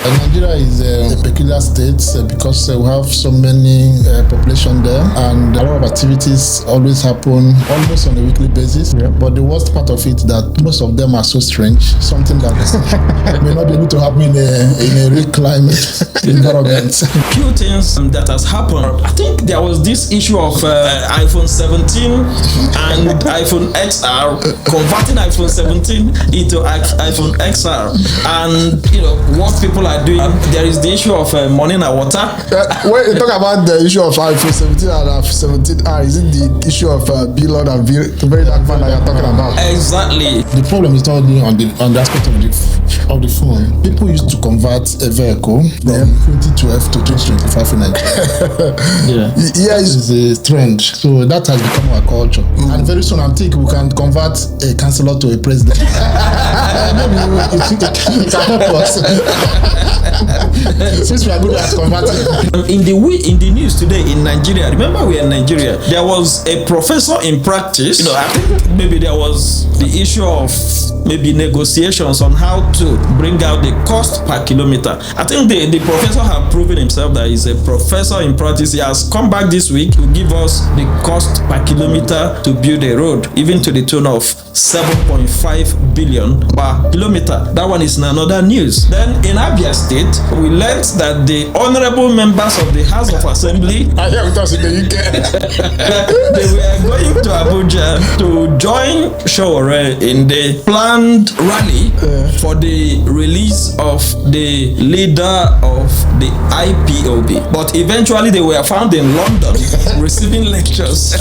Nigeria is a peculiar state because we have so many population there, and a lot of activities always happen almost on a weekly basis. Yeah. But the worst part of it that most of them are so strange, something that may not be able to happen in a real climate environment. Few things that has happened. I think there was this issue of iPhone 17 and iPhone XR, converting iPhone 17 into iPhone XR, and what people are doing. There is the issue of money and water. When you talk about the issue of iPhone 17 and iPhone 17R, is it the issue of billionaire and VeryDarkMan that you're talking about? Exactly. The problem is not only on the aspect of the phone. People used to convert a vehicle from 2012 to 2025 in Nigeria. Yeah, it's a trend. So that has become our culture. And very soon I think we can convert a councillor to a president. Maybe it can help us. Since we are good at converting. In the news today in Nigeria, remember we are in Nigeria, there was a professor in practice. I think maybe there was the issue of maybe negotiations on how to bring out the cost per kilometer. I think the professor has proven himself that he's a professor in practice. He has come back this week to give us the cost per kilometer to build a road, even to the tune of 7.5 billion per kilometer. That one is another news. Then in Abia State, we learned that the honorable members of the House of Assembly are here with us in the UK. They were going to Abuja to join Sowore in the planned rally for the release of the leader of the IPOB. But eventually they were found in London receiving lectures.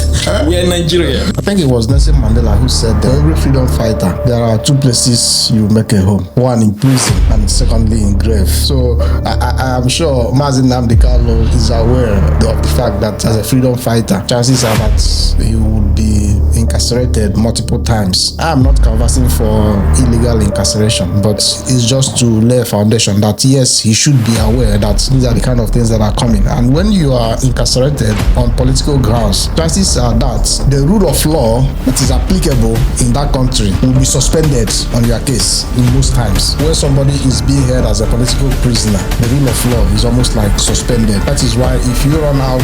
We are in Nigeria. I think it was Nelson Mandela who said that every freedom fighter, there are two places you make a home. One in prison and secondly in grave. So I am sure Nnamdi Kanu is aware of the fact that as a freedom fighter, chances are that he would be incarcerated multiple times. I am not conversing for illegal incarceration, but it's just to lay a foundation that yes, he should be aware that these are the kind of things that are coming. And when you are incarcerated on political grounds, chances are that the rule of law that is applicable in that country will be suspended on your case in most times. When somebody is being held as a political prisoner, the rule of law is almost like suspended. That is why if you run out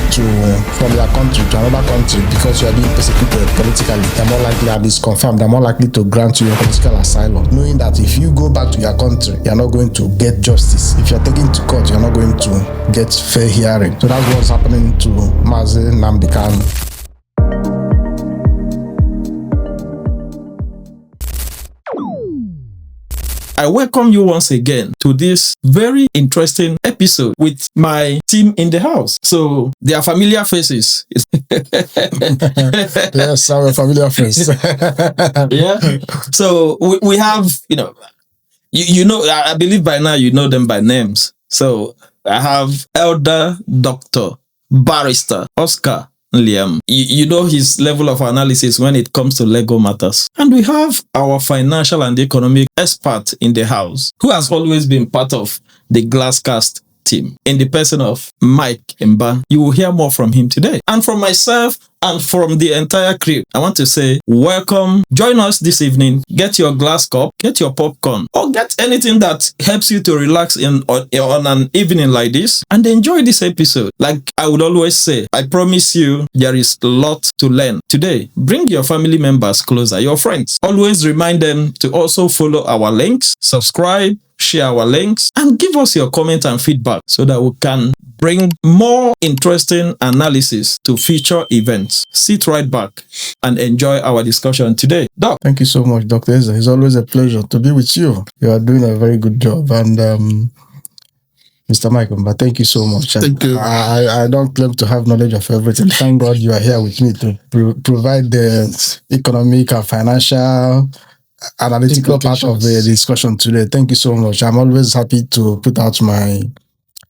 from your country to another country because you are being persecuted politically, they're more likely, at least confirmed, they're more likely to grant you a political asylum, knowing that if you go back to your country, you're not going to get justice. If you're taken to court, you're not going to get fair hearing. So that's what's happening to Nnamdi Kanu. I welcome you once again to this very interesting episode with my team in the house. So they are familiar faces. Yes, our familiar face. Yeah. So we have, I believe by now you know them by names. So I have Elder Dr. Barrister Oscar Liam. You know his level of analysis when it comes to legal matters. And we have our financial and economic expert in the house, who has always been part of the Glasscast team, in the person of Mike Mba. You will hear more from him today. And from myself and from the entire crew, I want to say welcome. Join us this evening. Get your glass cup, get your popcorn, or get anything that helps you to relax on an evening like this and enjoy this episode. Like I would always say, I promise you there is a lot to learn today. Bring your family members closer, your friends. Always remind them to also follow our links, subscribe, share our links, and give us your comment and feedback so that we can bring more interesting analysis to future events. Sit right back and enjoy our discussion today. Doc. Thank you so much, Dr. Eze. It's always a pleasure to be with you. You are doing a very good job. And Mr. Michael, but thank you so much. Thank you. I don't claim to have knowledge of everything. Thank God you are here with me to provide the economic and financial analytical part of the discussion today. Thank you so much. I'm always happy to put out my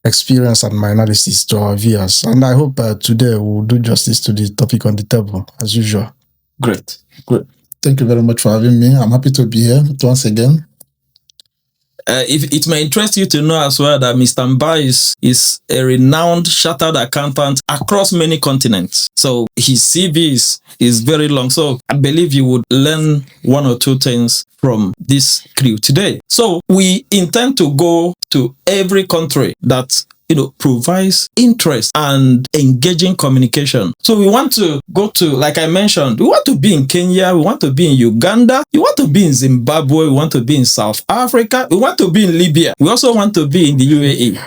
experience and my analysis to our viewers. And I hope today we'll do justice to the topic on the table, as usual. Great. Thank you very much for having me. I'm happy to be here once again. if it may interest you to know as well that Mr. Mba is a renowned chartered accountant across many continents. So his CV is very long. So I believe you would learn one or two things from this crew today. So we intend to go to every country that provides interest and engaging communication. So we want to go to, like I mentioned, we want to be in Kenya, we want to be in Uganda, we want to be in Zimbabwe, we want to be in South Africa, we want to be in Libya, we also want to be in the UAE.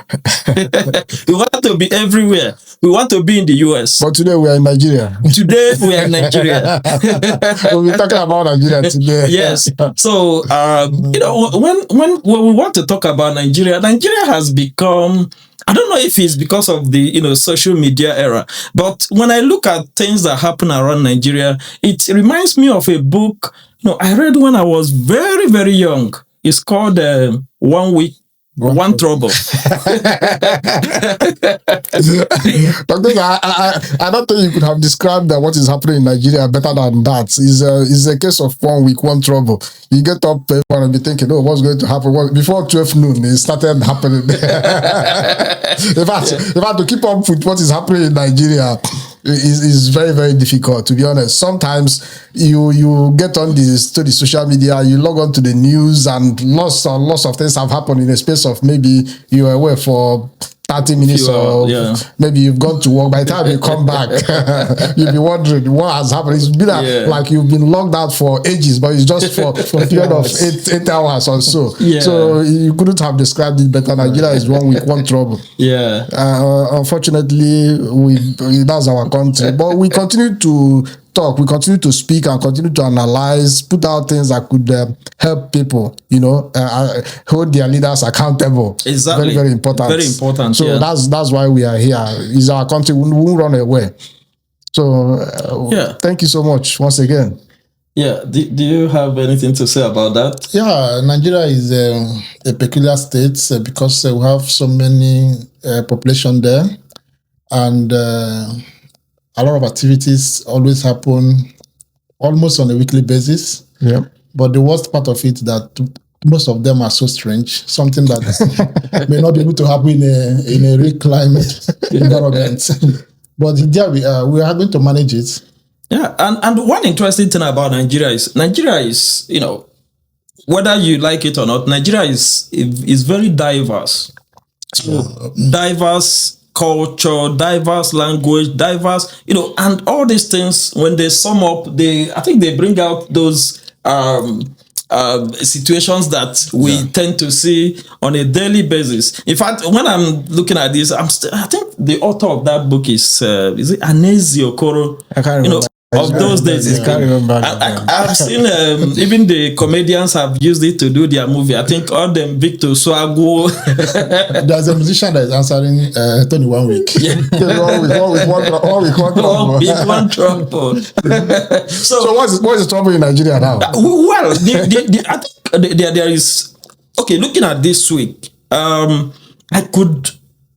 We want to be everywhere. We want to be in the US. But today we are in Nigeria. Today we are in Nigeria. We'll be talking about Nigeria today. Yes. So when we want to talk about Nigeria has become, I don't know if it's because of the social media era, but when I look at things that happen around Nigeria, it reminds me of a book I read when I was very, very young. It's called 1 Week, One Trouble. Doctor, I don't think you could have described what is happening in Nigeria better than that. It's a case of 1 week, one trouble. You get up and be thinking, what's going to happen? Before 12 noon, it started happening. In fact, to keep up with what is happening in Nigeria is very, very difficult, to be honest. Sometimes you get on to the social media, you log on to the news, and lots of things have happened in a space of maybe you were away for 30 minutes maybe you've gone to work. By the time you come back, you'll be wondering what has happened. It's been like you've been locked out for ages, but it's just for a period of 8 hours or so. Yeah. So you couldn't have described it better. Nigeria is 1 week, one trouble. Yeah. Unfortunately, that's our country. But we continue to talk, we continue to speak and continue to analyze, put out things that could help people, hold their leaders accountable. Exactly. Very, very important. Very important. So that's why we are here. It's our country. We won't run away. So thank you so much once again. Yeah. Do you have anything to say about that? Yeah, Nigeria is a peculiar state because we have so many population there, and a lot of activities always happen almost on a weekly basis. Yeah. But the worst part of it that most of them are so strange, something that may not be able to happen in a real climate environment. But there we are going to manage it. Yeah, and one interesting thing about Nigeria is whether you like it or not, Nigeria is very diverse. So diverse culture, diverse language, diverse, and all these things, when they sum up, I think they bring out those situations that we tend to see on a daily basis. In fact, when I'm looking at this, I think the author of that book is it Anezi Okoro? I can't remember. Of those days, I can't remember. I've seen even the comedians have used it to do their movie. I think all them Victor Swago. There's a musician that is answering Tony 1 week. Yeah. One trouble. So what is the trouble in Nigeria now? Well, I think there is. Okay, looking at this week, I could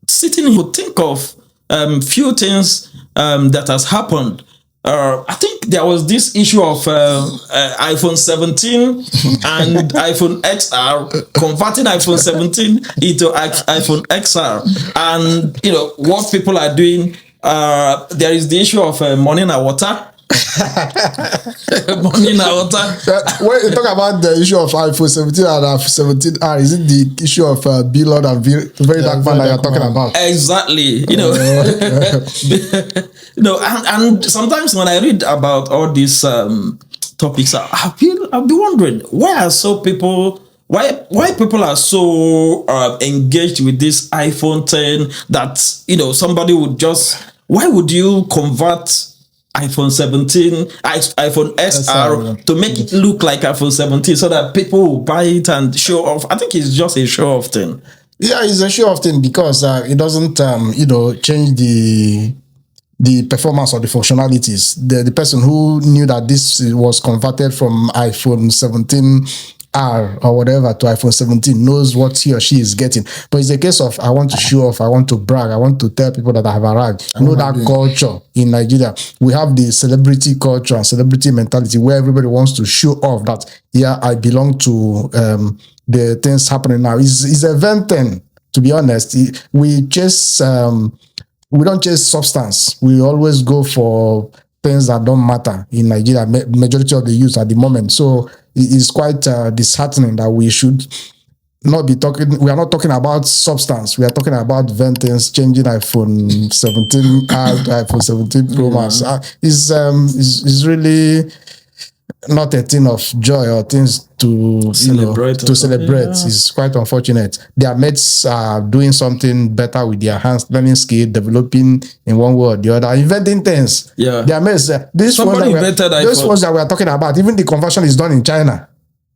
sitting here think of few things that has happened. I think there was this issue of iPhone 17 and iPhone XR, converting iPhone 17 into iPhone XR, and what people are doing. There is the issue of money and water. Money in water. When you talk about the issue of iPhone 17 and iPhone 17R, is it the issue of billionaire and VeryDarkMan that you're talking about? Exactly. And sometimes when I read about all these topics, I'll be wondering why people are so engaged with this iPhone 10 that somebody would why would you convert iPhone 17, iPhone XR to make it look like iPhone 17 so that people will buy it and show off? I think it's just a show off thing. Yeah, it's a show off thing because it doesn't change the performance or the functionalities. The person who knew that this was converted from iPhone 17 R or whatever to iPhone 17 knows what he or she is getting. But it's a case of I want to show off, I want to brag, I want to tell people that I have arrived. You know that culture in Nigeria. We have the celebrity culture and celebrity mentality where everybody wants to show off that, yeah, I belong to the things happening now. It's a venting, to be honest. We don't chase substance. We always go for things that don't matter in Nigeria, majority of the youth at the moment. So it's quite disheartening that we should not be talking. We are not talking about substance. We are talking about ventings, changing iPhone 17 to iPhone 17 Pro Max. It's really not a thing of joy or things to celebrate. Yeah. It's quite unfortunate. Their mates are doing something better with their hands, learning skill, developing in one way or the other, inventing things. Yeah. Their mates, those ones that we are talking about, even the conversion is done in China.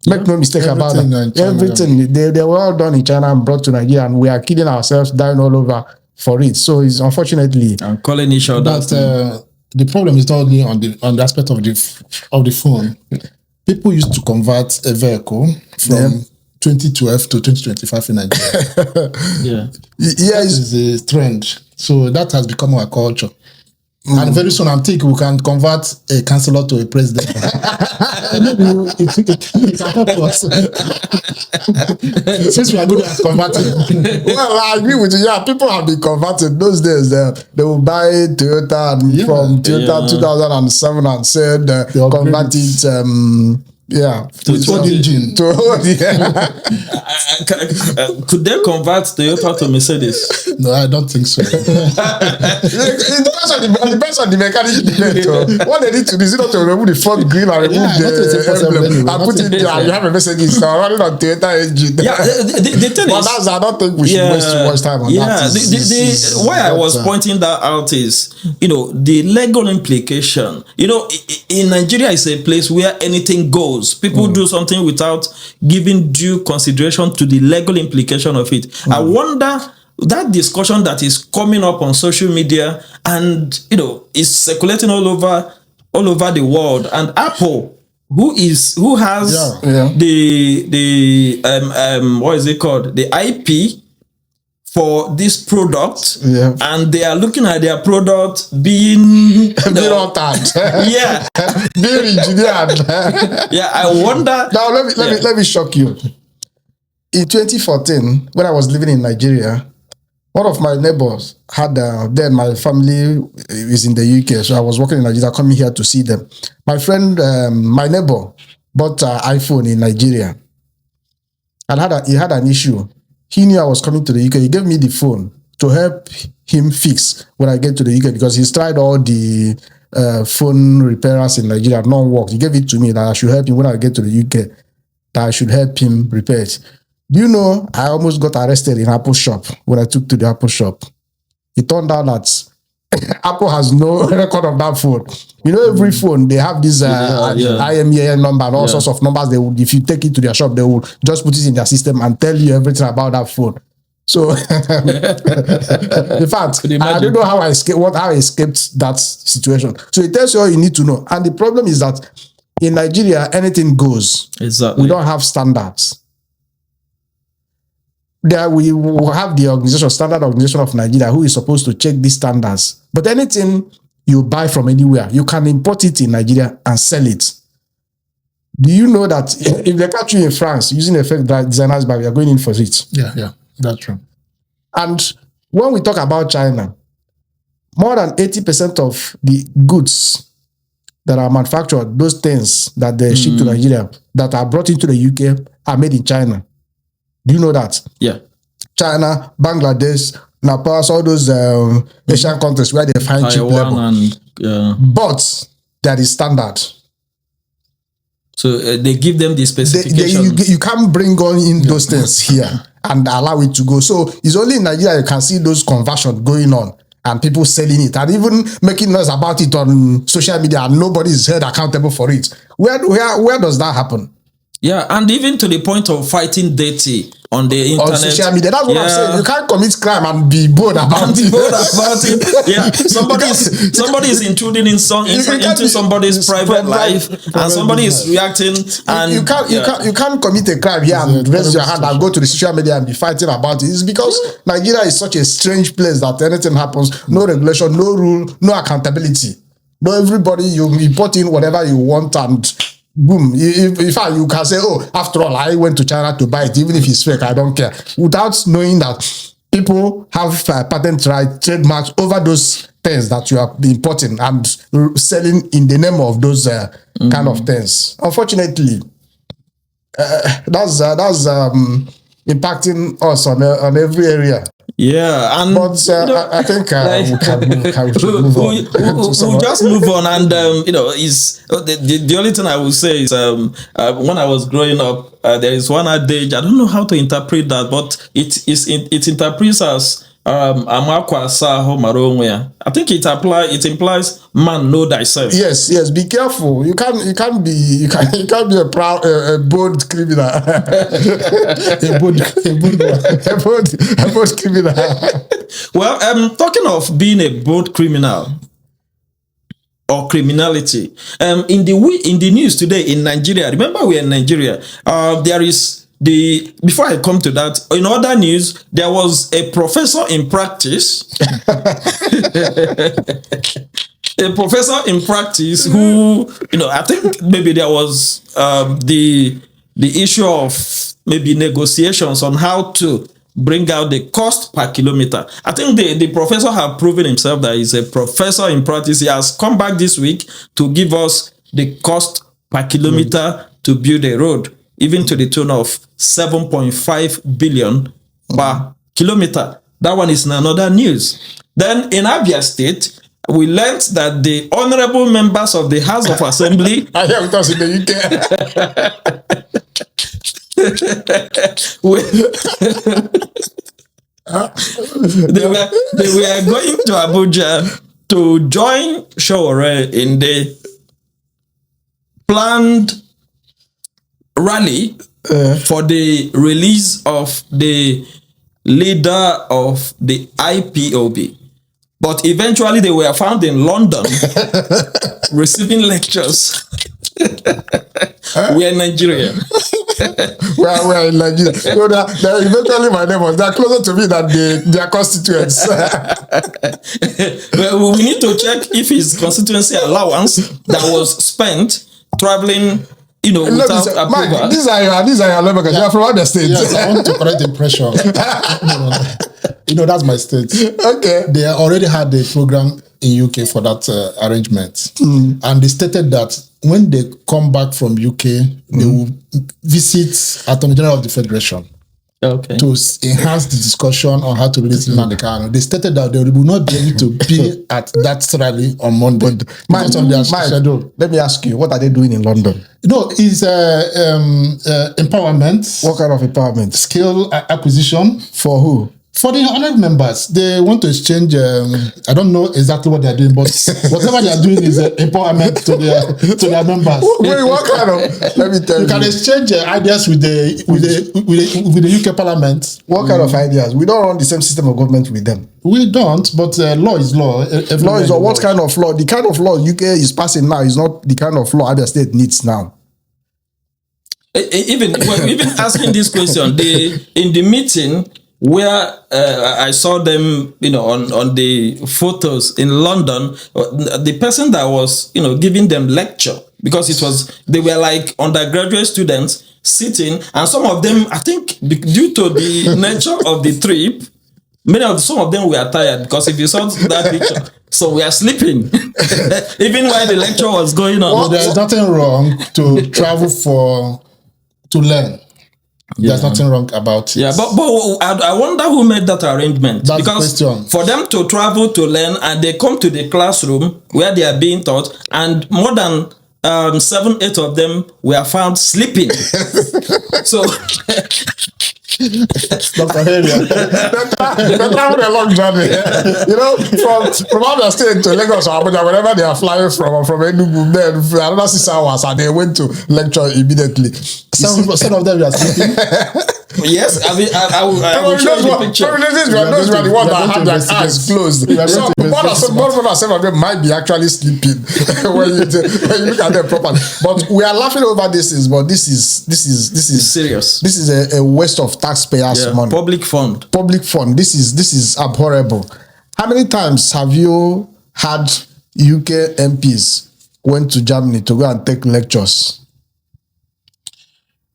Make no mistake about it. Everything. They were all done in China and brought to Nigeria, and we are killing ourselves, dying all over for it. So it's unfortunately. And calling each other. But the problem is not only on the aspect of the phone. People used to convert a vehicle from 2012 to 2025 in Nigeria. It's a trend. So that has become our culture. And very soon I'm thinking we can convert a councillor to a president. Maybe it can help us. Since we are good at converting. Well, I agree with you. Yeah, people have been converted. Those days, they will buy Toyota and from Toyota 2007 and said convert it. To engine. Could they convert Toyota to Mercedes? No, I don't think so. It depends on the mechanic. What they need to do is not to remove the front grille and remove the emblem and put it there. You have a Mercedes now running on Toyota engine. The thing is, I don't think we should waste too much time on that. Why I was pointing that out is, the legal implication. In Nigeria is a place where anything goes. People do something without giving due consideration to the legal implication of it. I wonder that discussion that is coming up on social media and is circulating all over the world. And Apple, who has the what is it called? The IP for this product, and they are looking at their product being altered, being engineered. I wonder. Now let me shock you. In 2014, when I was living in Nigeria, one of my neighbors had then my family is in the UK, so I was working in Nigeria, coming here to see them. My friend, my neighbor, bought an iPhone in Nigeria, and he had an issue. He knew I was coming to the UK. He gave me the phone to help him fix when I get to the UK because he's tried all the phone repairers in Nigeria. None worked. He gave it to me that I should help him when I get to the UK, that I should help him repair it. Do you know, I almost got arrested in Apple shop when I took to the Apple shop. It turned out that Apple has no record of that phone. Every phone, they have this IMEI number and all sorts of numbers. They would, if you take it to their shop, they will just put it in their system and tell you everything about that phone. So, in fact, I don't know how I escaped that situation. So it tells you all you need to know. And the problem is that in Nigeria, anything goes. Exactly. We don't have standards. There we will have the standard organization of Nigeria, who is supposed to check these standards. But anything you buy from anywhere, you can import it in Nigeria and sell it. Do you know that if they catch you in France using a fake designer's bag, you're going in for it? Yeah, that's true. And when we talk about China, more than 80% of the goods that are manufactured, those things that they ship to Nigeria, that are brought into the UK, are made in China. Do you know that? Yeah. China, Bangladesh, Nepal, all those Asian countries where they find cheap labor. But that is standard. So they give them the specifications. You can't bring on in those things here and allow it to go. So it's only in Nigeria you can see those conversions going on and people selling it and even making noise about it on social media and nobody is held accountable for it. Where does that happen? Yeah, and even to the point of fighting dirty on the internet. On social media. That's what I'm saying. You can't commit crime and be bold about it. Yeah, somebody is intruding into somebody's private life, and somebody is reacting. And you can't commit a crime here and raise your hand and go to the social media and be fighting about it. It's because Nigeria is such a strange place that anything happens, no regulation, no rule, no accountability. No, everybody, you import in whatever you want and boom. In fact, you can say, oh, after all, I went to China to buy it, even if it's fake, I don't care. Without knowing that people have patent right, trademarks over those things that you are importing and selling in the name of those kind of things. Unfortunately, that's impacting us on every area. Yeah, and but I think we should move on. We'll just move on, and is the only thing I will say is when I was growing up, there is one adage. I don't know how to interpret that, but it interprets as amakwa saho maronwe. I think it implies man know thyself. Yes. Be careful. You can't be a bold criminal. a bold criminal. Well, talking of being a bold criminal or criminality, in the news today in Nigeria. Remember, we are in Nigeria. There is. Before I come to that, in other news, there was a professor in practice, who, I think maybe there was the issue of maybe negotiations on how to bring out the cost per kilometer. I think the professor have proven himself that he's a professor in practice. He has come back this week to give us the cost per kilometer to build a road, even to the tune of 7.5 billion per kilometer. That one is in another news. Then in Abia State, we learned that the honorable members of the House of Assembly are here with us in the UK. they were going to Abuja to join Sowore in the planned rally for the release of the leader of the IPOB. But eventually they were found in London receiving lectures. We are in Nigeria. we are in Nigeria. So they're eventually my neighbors. They're closer to me than their constituents. Well, we need to check if his constituency allowance that was spent traveling, without approval. Mike, these are your lawmakers. You are from Abia State. Yes, I want to correct the impression. That's my state. Okay. They already had a program in UK for that arrangement. And they stated that when they come back from UK, they will visit Attorney General of the Federation to enhance the discussion on how to release Nnamdi Kanu. They stated that they will not be able to be at that rally on Monday. Let me ask you, what are they doing in London? It's empowerment. What kind of empowerment? Skill acquisition. For who? For the honored members, they want to exchange. I don't know exactly what they are doing, but whatever they are doing is empowerment to their members. Wait, what kind of? Let me tell you. You can exchange ideas with the UK Parliament. What kind of ideas? We don't run the same system of government with them. We don't, but law is law. Law is law. What kind of law? The kind of law UK is passing now is not the kind of law Abia State needs now. Even asking this question, in the meeting where I saw them, on the photos in London, the person that was, giving them lecture, because they were like undergraduate students sitting, and some of them, I think, due to the nature of the trip, some of them were tired, because if you saw that picture, so we are sleeping, even while the lecture was going on. Well, there's nothing wrong to travel to learn. There's nothing wrong about it. Yeah, but I wonder who made that arrangement. That's because the question. For them to travel to learn and they come to the classroom where they are being taught, and more than 7, 8 of them were found sleeping. So Dr. Henry, They travel a long journey. You know, from Abia State to Lagos or Abuja, wherever they are flying from Enugu, then another 6 hours, and they went to lecture immediately. some of them were sleeping. yes, I mean, I will show you the picture. Those were the ones that had their eyes closed. So more than some of them might be actually sleeping when you look at them properly. But we are laughing over these things. But this is serious. This is a waste of taxpayers' money. Public fund. Public fund. This is abhorrible. How many times have you had UK MPs went to Germany to go and take lectures?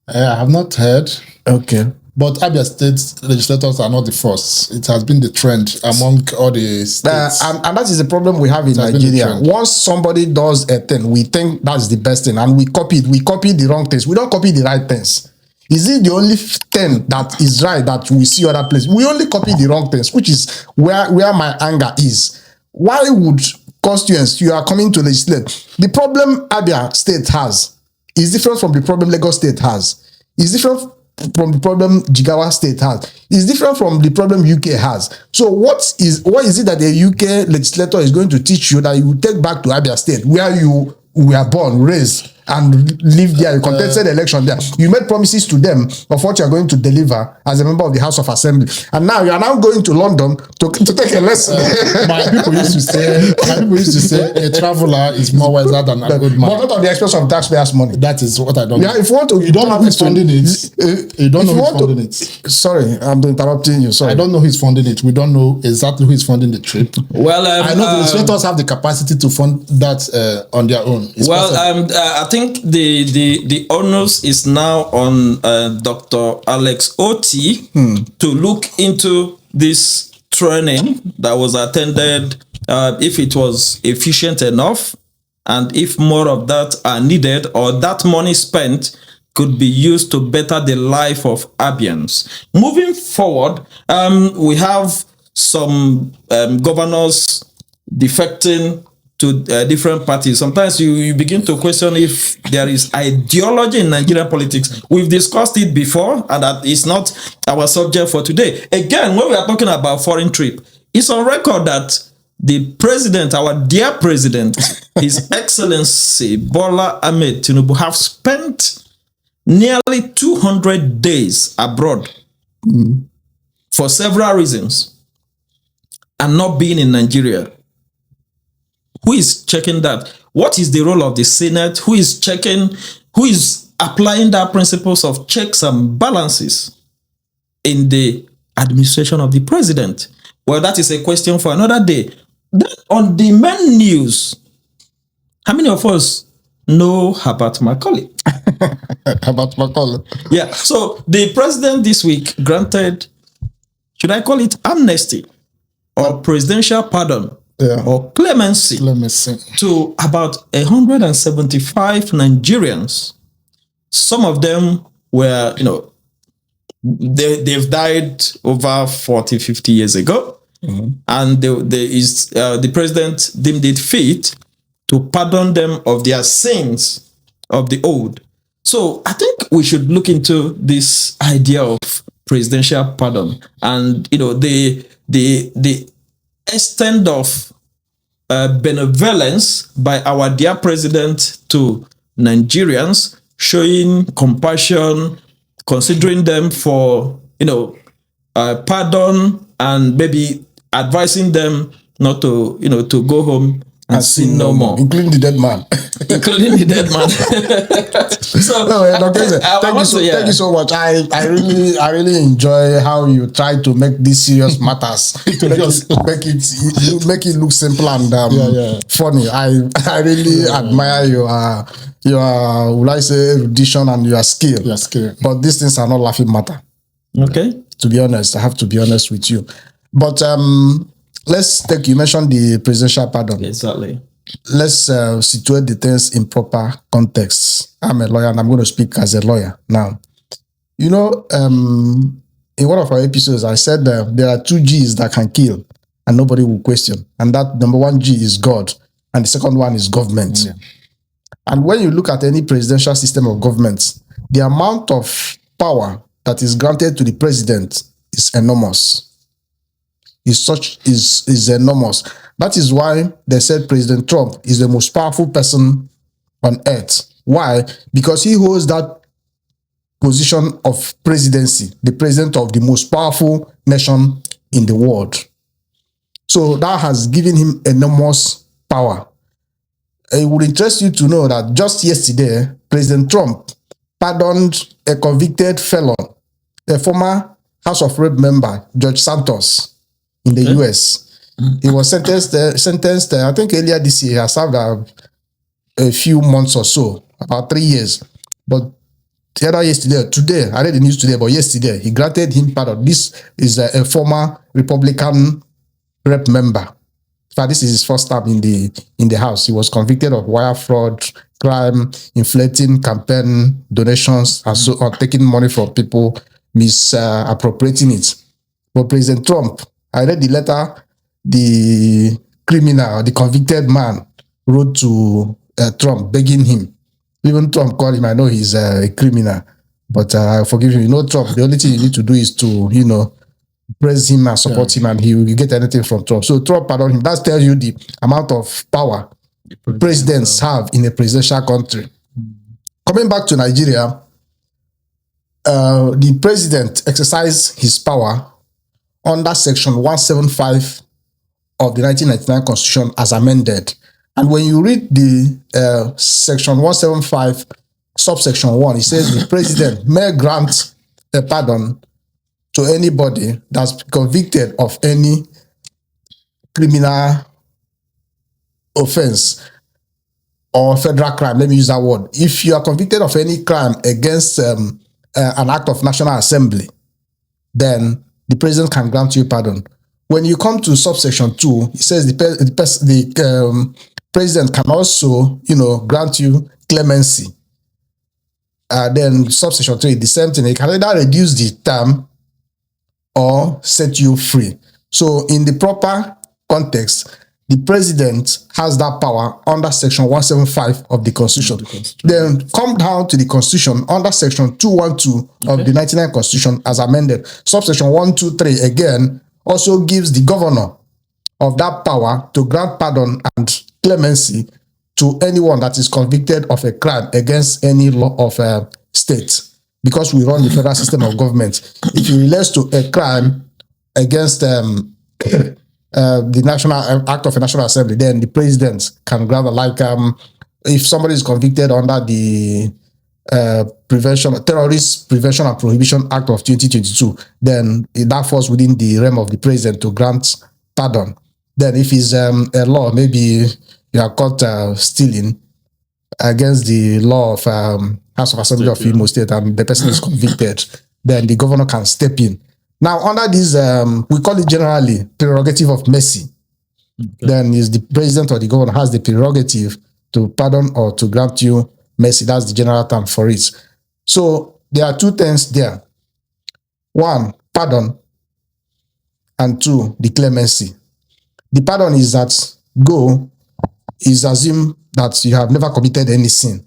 I have not heard. Okay. But Abia State legislators are not the first. It has been the trend among all the states. And that is the problem we have in Nigeria. Once somebody does a thing, we think that's the best thing, and we copy it. We copy the wrong things. We don't copy the right things. Is it the only thing that is right that we see other places? We only copy the wrong things, which is where my anger is. Why would constituents you are coming to legislate? The problem Abia State has is different from the problem Lagos State has. It's different from the problem Jigawa State has. It's different from the problem UK has. So what is it that the UK legislator is going to teach you that you will take back to Abia State, where you were born, raised, and live there? You contested election there. You made promises to them of what you are going to deliver as a member of the House of Assembly, and now you are now going to London to take a lesson. My people used to say a traveler is more wiser than a good man. But not on the expense of taxpayers' money. That is what I don't know. Yeah, if you want to, You don't know who's funding it. You don't know who's funding it. Sorry, I'm interrupting you. Sorry. I don't know who's funding it. We don't know exactly who is funding the trip. Well, I know the legislators have the capacity to fund that on their own. It's possible. I think the onus is now on Dr. Alex Oti to look into this training that was attended, if it was efficient enough, and if more of that are needed, or that money spent could be used to better the life of Abians. Moving forward, we have some governors defecting to different parties. Sometimes you begin to question if there is ideology in Nigerian politics. We've discussed it before, and that is not our subject for today. Again, when we are talking about foreign trip, it's on record that the president, our dear president, His Excellency Bola Ahmed Tinubu, have spent nearly 200 days abroad for several reasons, and not being in Nigeria. Who is checking that? What is the role of the Senate? Who is checking? Who is applying that principles of checks and balances in the administration of the president? Well, that is a question for another day. Then on the main news, how many of us know about Macaulay? About Macaulay. Yeah. So the president this week granted, should I call it amnesty or presidential pardon? Or clemency to about 175 Nigerians. Some of them were, they've died over 40, 50 years ago. And the president deemed it fit to pardon them of their sins of the old. So I think we should look into this idea of presidential pardon, and the extent of benevolence by our dear president to Nigerians, showing compassion, considering them for pardon, and maybe advising them not to to go home and sin no more, including the dead man. Including the dead man. So thank you so much. I really enjoy how you try to make these serious matters make it look simple and funny. I really admire your will I say erudition and your skill. But these things are not laughing matter. Okay. To be honest, I have to be honest with you. But you mentioned the presidential pardon. Exactly. Let's situate the things in proper context. I'm a lawyer and I'm going to speak as a lawyer now. In one of our episodes, I said there are 2 G's that can kill and nobody will question. And that number 1 G is God. And the second one is government. And when you look at any presidential system of government, the amount of power that is granted to the president is enormous. Is enormous. That is why they said President Trump is the most powerful person on earth. Why? Because he holds that position of presidency, the president of the most powerful nation in the world. So that has given him enormous power. It would interest you to know that just yesterday, President Trump pardoned a convicted felon, a former House of Rep member, George Santos, in the US. He was sentenced, I think earlier this year, has served a few months or so, about 3 years. But either yesterday or today, I read the news today, but yesterday, he granted him pardon. This is a former Republican rep member. In fact, this is his first time in the House. He was convicted of wire fraud, crime, inflating campaign donations, and so on, taking money from people, misappropriating it. But President Trump, I read the letter the criminal, the convicted man, wrote to Trump, begging him. Even Trump called him. I know he's a criminal, but I forgive him. You know, Trump, the only thing you need to do is to, praise him and support him, and he will get anything from Trump. So Trump pardoned him. That tells you the amount of power presidents have in a presidential country. Coming back to Nigeria, the president exercised his power under Section 175 of the 1999 Constitution as amended. And when you read the Section 175, subsection 1, it says the president may grant a pardon to anybody that's convicted of any criminal offense or federal crime. Let me use that word. If you are convicted of any crime against an act of National Assembly, then the president can grant you pardon. When you come to subsection 2, it says the president can also, grant you clemency. Then subsection 3, the same thing. It can either reduce the term or set you free. So in the proper context, the president has that power under Section 175 of the Constitution. Then come down to the Constitution under Section 212 of the 99 Constitution as amended. Subsection 123 again also gives the governor of that power to grant pardon and clemency to anyone that is convicted of a crime against any law of a state. Because we run the federal system of government, if it relates to a crime against the National Act of a National Assembly, then the president can grant, like if somebody is convicted under the Terrorist Prevention and Prohibition Act of 2022, then that falls within the realm of the president to grant pardon. Then if it's a law, maybe you are caught stealing against the law of House of Assembly of Imo State and the person is convicted, then the governor can step in. Now, under this, we call it generally prerogative of mercy. Then is the president or the governor has the prerogative to pardon or to grant you mercy. That's the general term for it. So there are two things there. One, pardon, and two, the clemency. The pardon is that is assume that you have never committed any sin.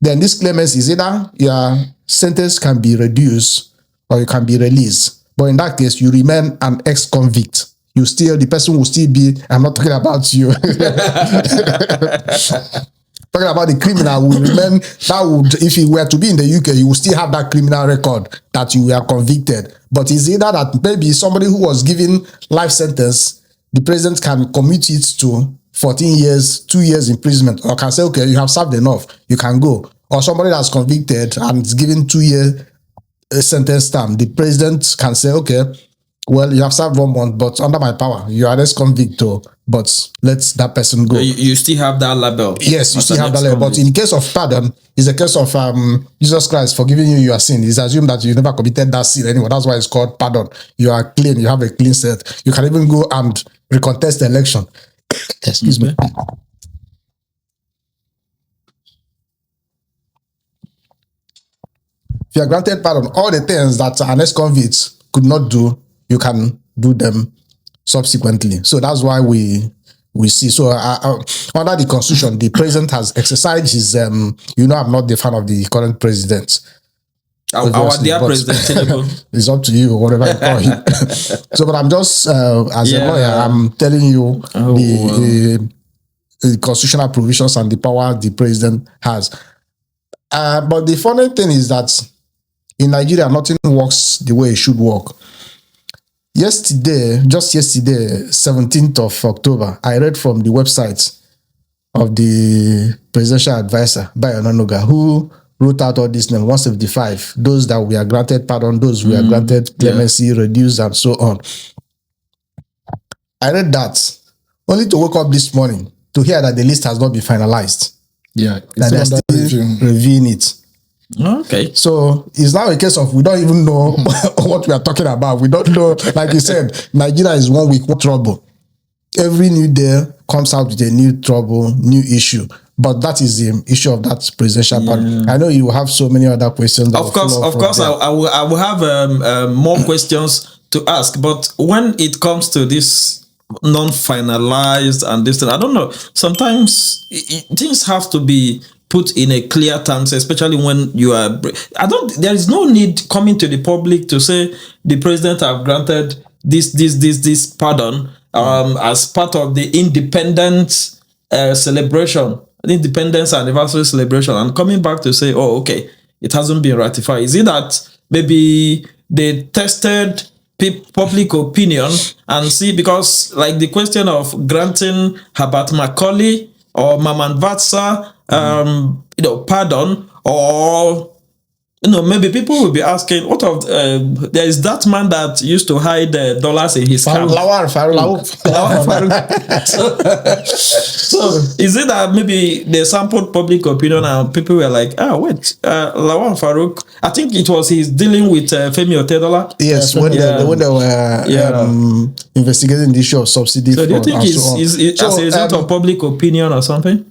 Then this clemency is either your sentence can be reduced or you can be released. But in that case, you remain an ex-convict. The person will still be, I'm not talking about you. Talking about the criminal will remain, if he were to be in the UK, you will still have that criminal record that you were convicted. But it's either that maybe somebody who was given life sentence, the president can commute it to 14 years, 2 years imprisonment, or can say, okay, you have served enough, you can go. Or somebody that's convicted and is given 2 year sentence term, the president can say, okay, well, you have served 1 month, but under my power, you are less convict, but let that person go. You still have that label. Yes, you still have that label. But in case of pardon, it's a case of Jesus Christ forgiving you your sin. It's assumed that you never committed that sin anymore. That's why it's called pardon. You are clean. You have a clean set. You can even go and recontest the election. Excuse me. If you are granted pardon, all the things that an ex-convict could not do, you can do them subsequently. So that's why we we see. So under the constitution, the president has exercised his, I'm not the fan of the current president. Our dear president, it's up to you, whatever you call him. So, but I'm just, as a lawyer, I'm telling you the constitutional provisions and the power the president has. But the funny thing is that in Nigeria, nothing works the way it should work. Just yesterday, 17th of October, I read from the website of the presidential advisor, Abuja State, who wrote out all this name, 175, those that we are granted pardon, those we are granted clemency, reduced, and so on. I read that, only to wake up this morning to hear that the list has not been finalized. Yeah, that they're still reviewing it. Okay. So it's now a case of we don't even know what we are talking about. We don't know, like you said, Nigeria is 1 week trouble. Every new day comes out with a new trouble, new issue. But that is the issue of that presidential part. I know you have so many other questions. Of course, I will have more questions to ask. But when it comes to this non-finalized and this thing, I don't know. Sometimes things have to be put in a clear terms, especially when you are. There is no need coming to the public to say the president have granted this pardon as part of the independence celebration, the independence anniversary celebration, and coming back to say, oh, okay, it hasn't been ratified. Is it that maybe they tested public opinion and see, because like the question of granting Herbert Macaulay or Maman Vatsa pardon, or maybe people will be asking, what of there is that man that used to hide dollars in his car. So is it that maybe they sampled public opinion and people were like, Lawan Farouk, I think it was he's dealing with Femi Otedola. Yes, when they were investigating the issue of subsidy. So do you think it's as a result of public opinion or something?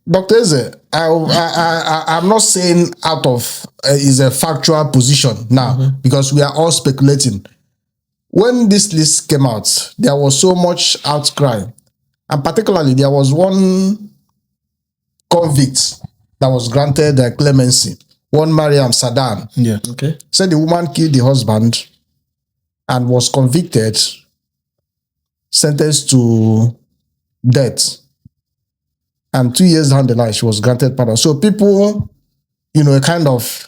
Dr. Eze, I'm not saying out of is a factual position now, because we are all speculating. When this list came out, there was so much outcry, and particularly there was one convict that was granted clemency, one Mariam Sadan. Yeah. Okay. Said the woman killed the husband and was convicted, sentenced to death. And 2 years down the line, she was granted pardon. So people, kind of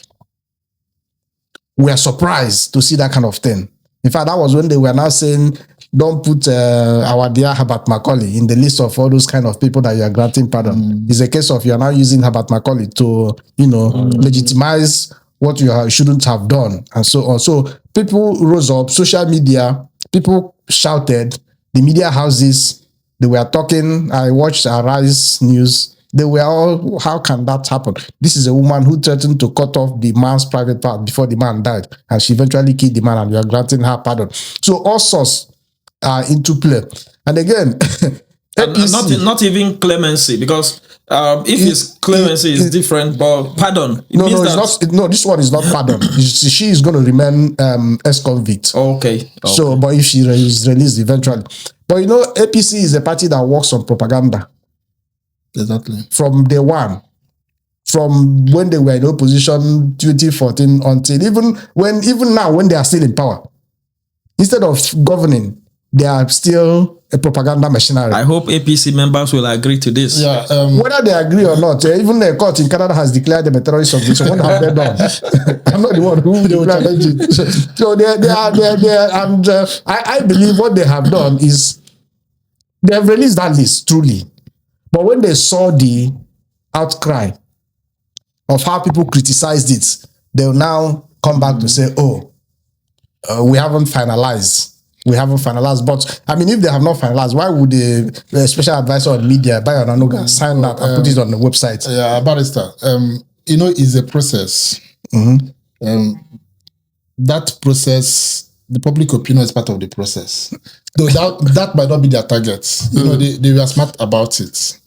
were surprised to see that kind of thing. In fact, that was when they were now saying, don't put our dear Herbert Macaulay in the list of all those kind of people that you are granting pardon. It's a case of you are now using Herbert Macaulay to, legitimize what you shouldn't have done, and so on. So people rose up, social media, people shouted, the media houses, they were talking. I watched Arise News. They were all, how can that happen? This is a woman who threatened to cut off the man's private part before the man died, and she eventually killed the man, and we are granting her pardon. So all sorts are into play. And again, not even clemency, because if it's clemency is different, but pardon. This one is not pardon. She is going to remain ex-convict. Okay. So, but if she is released eventually. But APC is a party that works on propaganda. Exactly. From day one. From when they were in opposition 2014 until even now when they are still in power. Instead of governing, they are still a propaganda machinery. I hope APC members will agree to this. Yeah. Whether they agree or not, even the court in Canada has declared them a terrorist organization. What have they done? I'm not the one who will challenge it. So they are, and I believe what they have done is they have released that list truly, but when they saw the outcry of how people criticized it, they'll now come back to say, we haven't finalized. But I mean, if they have not finalized, why would the special advisor on media, Abuja State, sign that and put it on the website? Yeah, barrister. It's a process. That process, the public opinion is part of the process. Though that might not be their target. They were smart about it.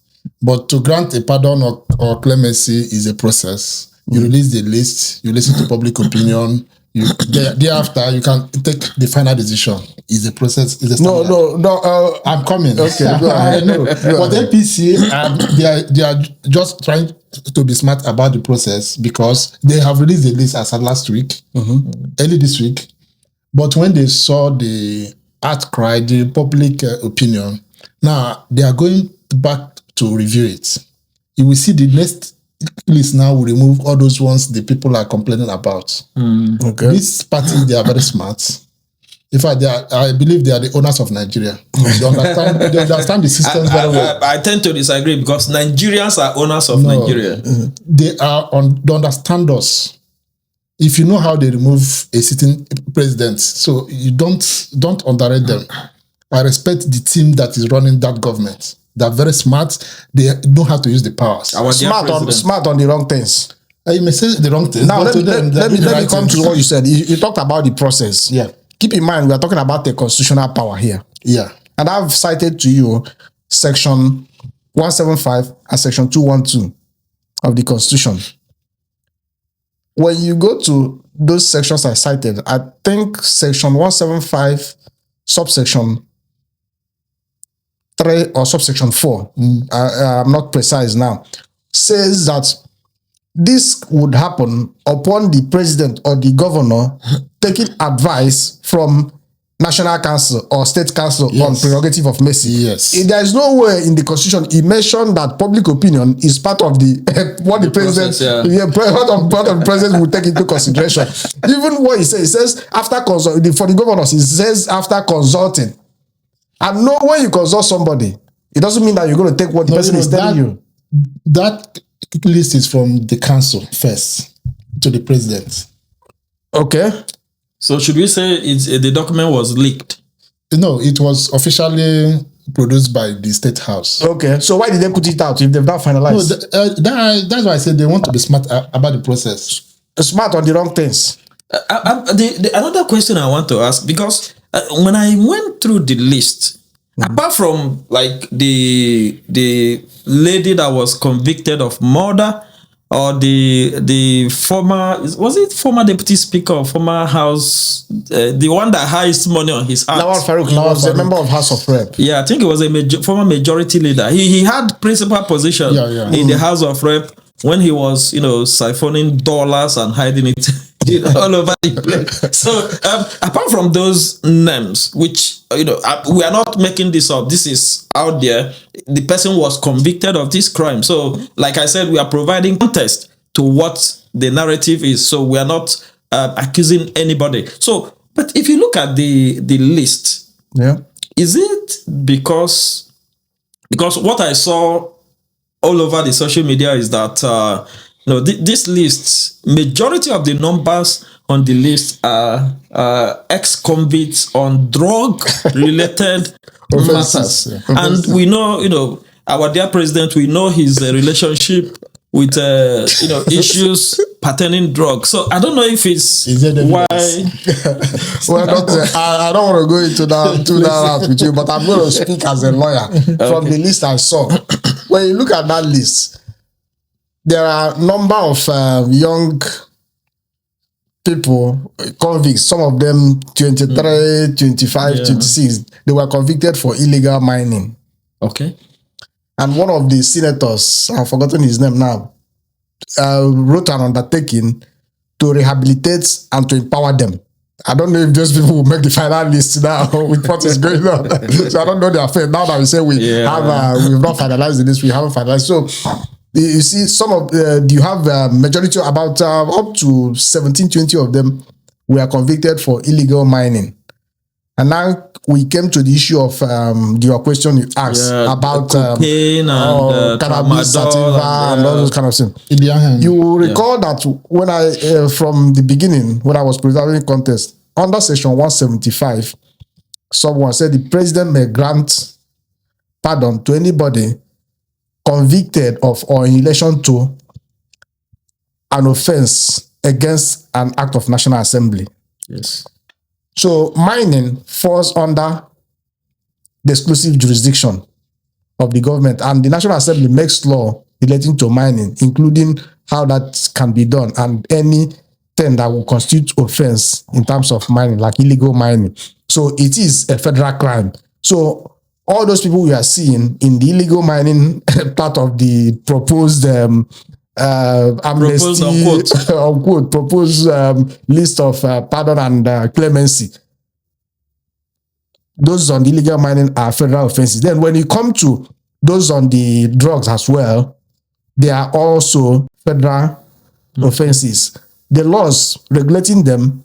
But to grant a pardon or clemency is a process. You release the list, you listen to public opinion, Thereafter, you can take the final decision. Is the process? Is the No, standard. no. I'm coming. Okay, go I ahead. know. But APC, they are just trying to be smart about the process because they have released the list as of last week, early this week. But when they saw the outcry, the public opinion, now they are going back to review it. You will see the next list now will remove all those ones the people are complaining about. Okay. This party, they are very smart. In fact, I believe they are the owners of Nigeria. They understand the system very well. I tend to disagree because Nigerians are owners of Nigeria. They understand us. If you know how they remove a sitting president, so you don't underrate them. I respect the team that is running that government. They're very smart. They know how to use the powers. Smart on the wrong things. You may say the wrong things. Now let me come to what you said. You talked about the process. Yeah. Keep in mind we are talking about the constitutional power here. Yeah. And I've cited to you section 175 and section 212 of the Constitution. When you go to those sections I cited, I think section 175, subsection 3 or subsection 4, I'm not precise now, says that this would happen upon the president or the governor taking advice from National Council or State Council on prerogative of mercy. Yes. There is no way in the Constitution it mentioned that public opinion is part of the what the president, part of the president will take into consideration. Even what he says after for the governors, it says after consulting. And no, when you consult somebody, it doesn't mean that you're going to take what the person is telling you. That list is from the council first to the president. Okay. So should we say the document was leaked? No, it was officially produced by the State House. Okay. So why did they put it out if they've not finalized? No, that's why I said they want to be smart about the process. Smart on the wrong things. Another question I want to ask, because when I went through the list, apart from like the lady that was convicted of murder, or the former deputy speaker or former house, the one that hides money on his hands. Lawal Farouk, he was a member of House of Rep. Yeah, I think it was a former majority leader. He had principal position in the House of Rep when he was, siphoning dollars and hiding it all over the place. So apart from those names, which we are not making this up, this is out there. The person was convicted of this crime. So, like I said, we are providing context to what the narrative is. So we are not accusing anybody. So, but if you look at the list, is it because what I saw all over the social media is that this list, majority of the numbers on the list are ex-convicts on drug-related matters. And we know, our dear president, we know his relationship with, issues pertaining drugs. So I don't know if it's why. Well, doctor, I don't want to go into that with you, but I'm going to speak as a lawyer from the list I saw. When you look at that list, there are a number of young people, convicts, some of them 23, 25, 26. They were convicted for illegal mining. Okay. And one of the senators, I've forgotten his name now, wrote an undertaking to rehabilitate and to empower them. I don't know if those people will make the final list now with what is going on. So I don't know their fate. Now that we say we've not finalized the list, we haven't finalized. So you see, you have a majority, about up to 17, 20 of them were convicted for illegal mining. And now we came to the issue of your question you asked about cocaine and cannabis sativa and all those kind of things. You will recall that when I, from the beginning, when I was preserving contest, under section 175, someone said the president may grant pardon to anybody convicted of or in relation to an offense against an act of National Assembly. Yes. So mining falls under the exclusive jurisdiction of the government, and the National Assembly makes law relating to mining, including how that can be done and any thing that will constitute offense in terms of mining, like illegal mining. So it is a federal crime. So all those people we are seeing in the illegal mining part of the proposed amnesty, unquote, proposed list of pardon and clemency, those on the illegal mining are federal offenses. Then when you come to those on the drugs as well, they are also federal offenses. The laws regulating them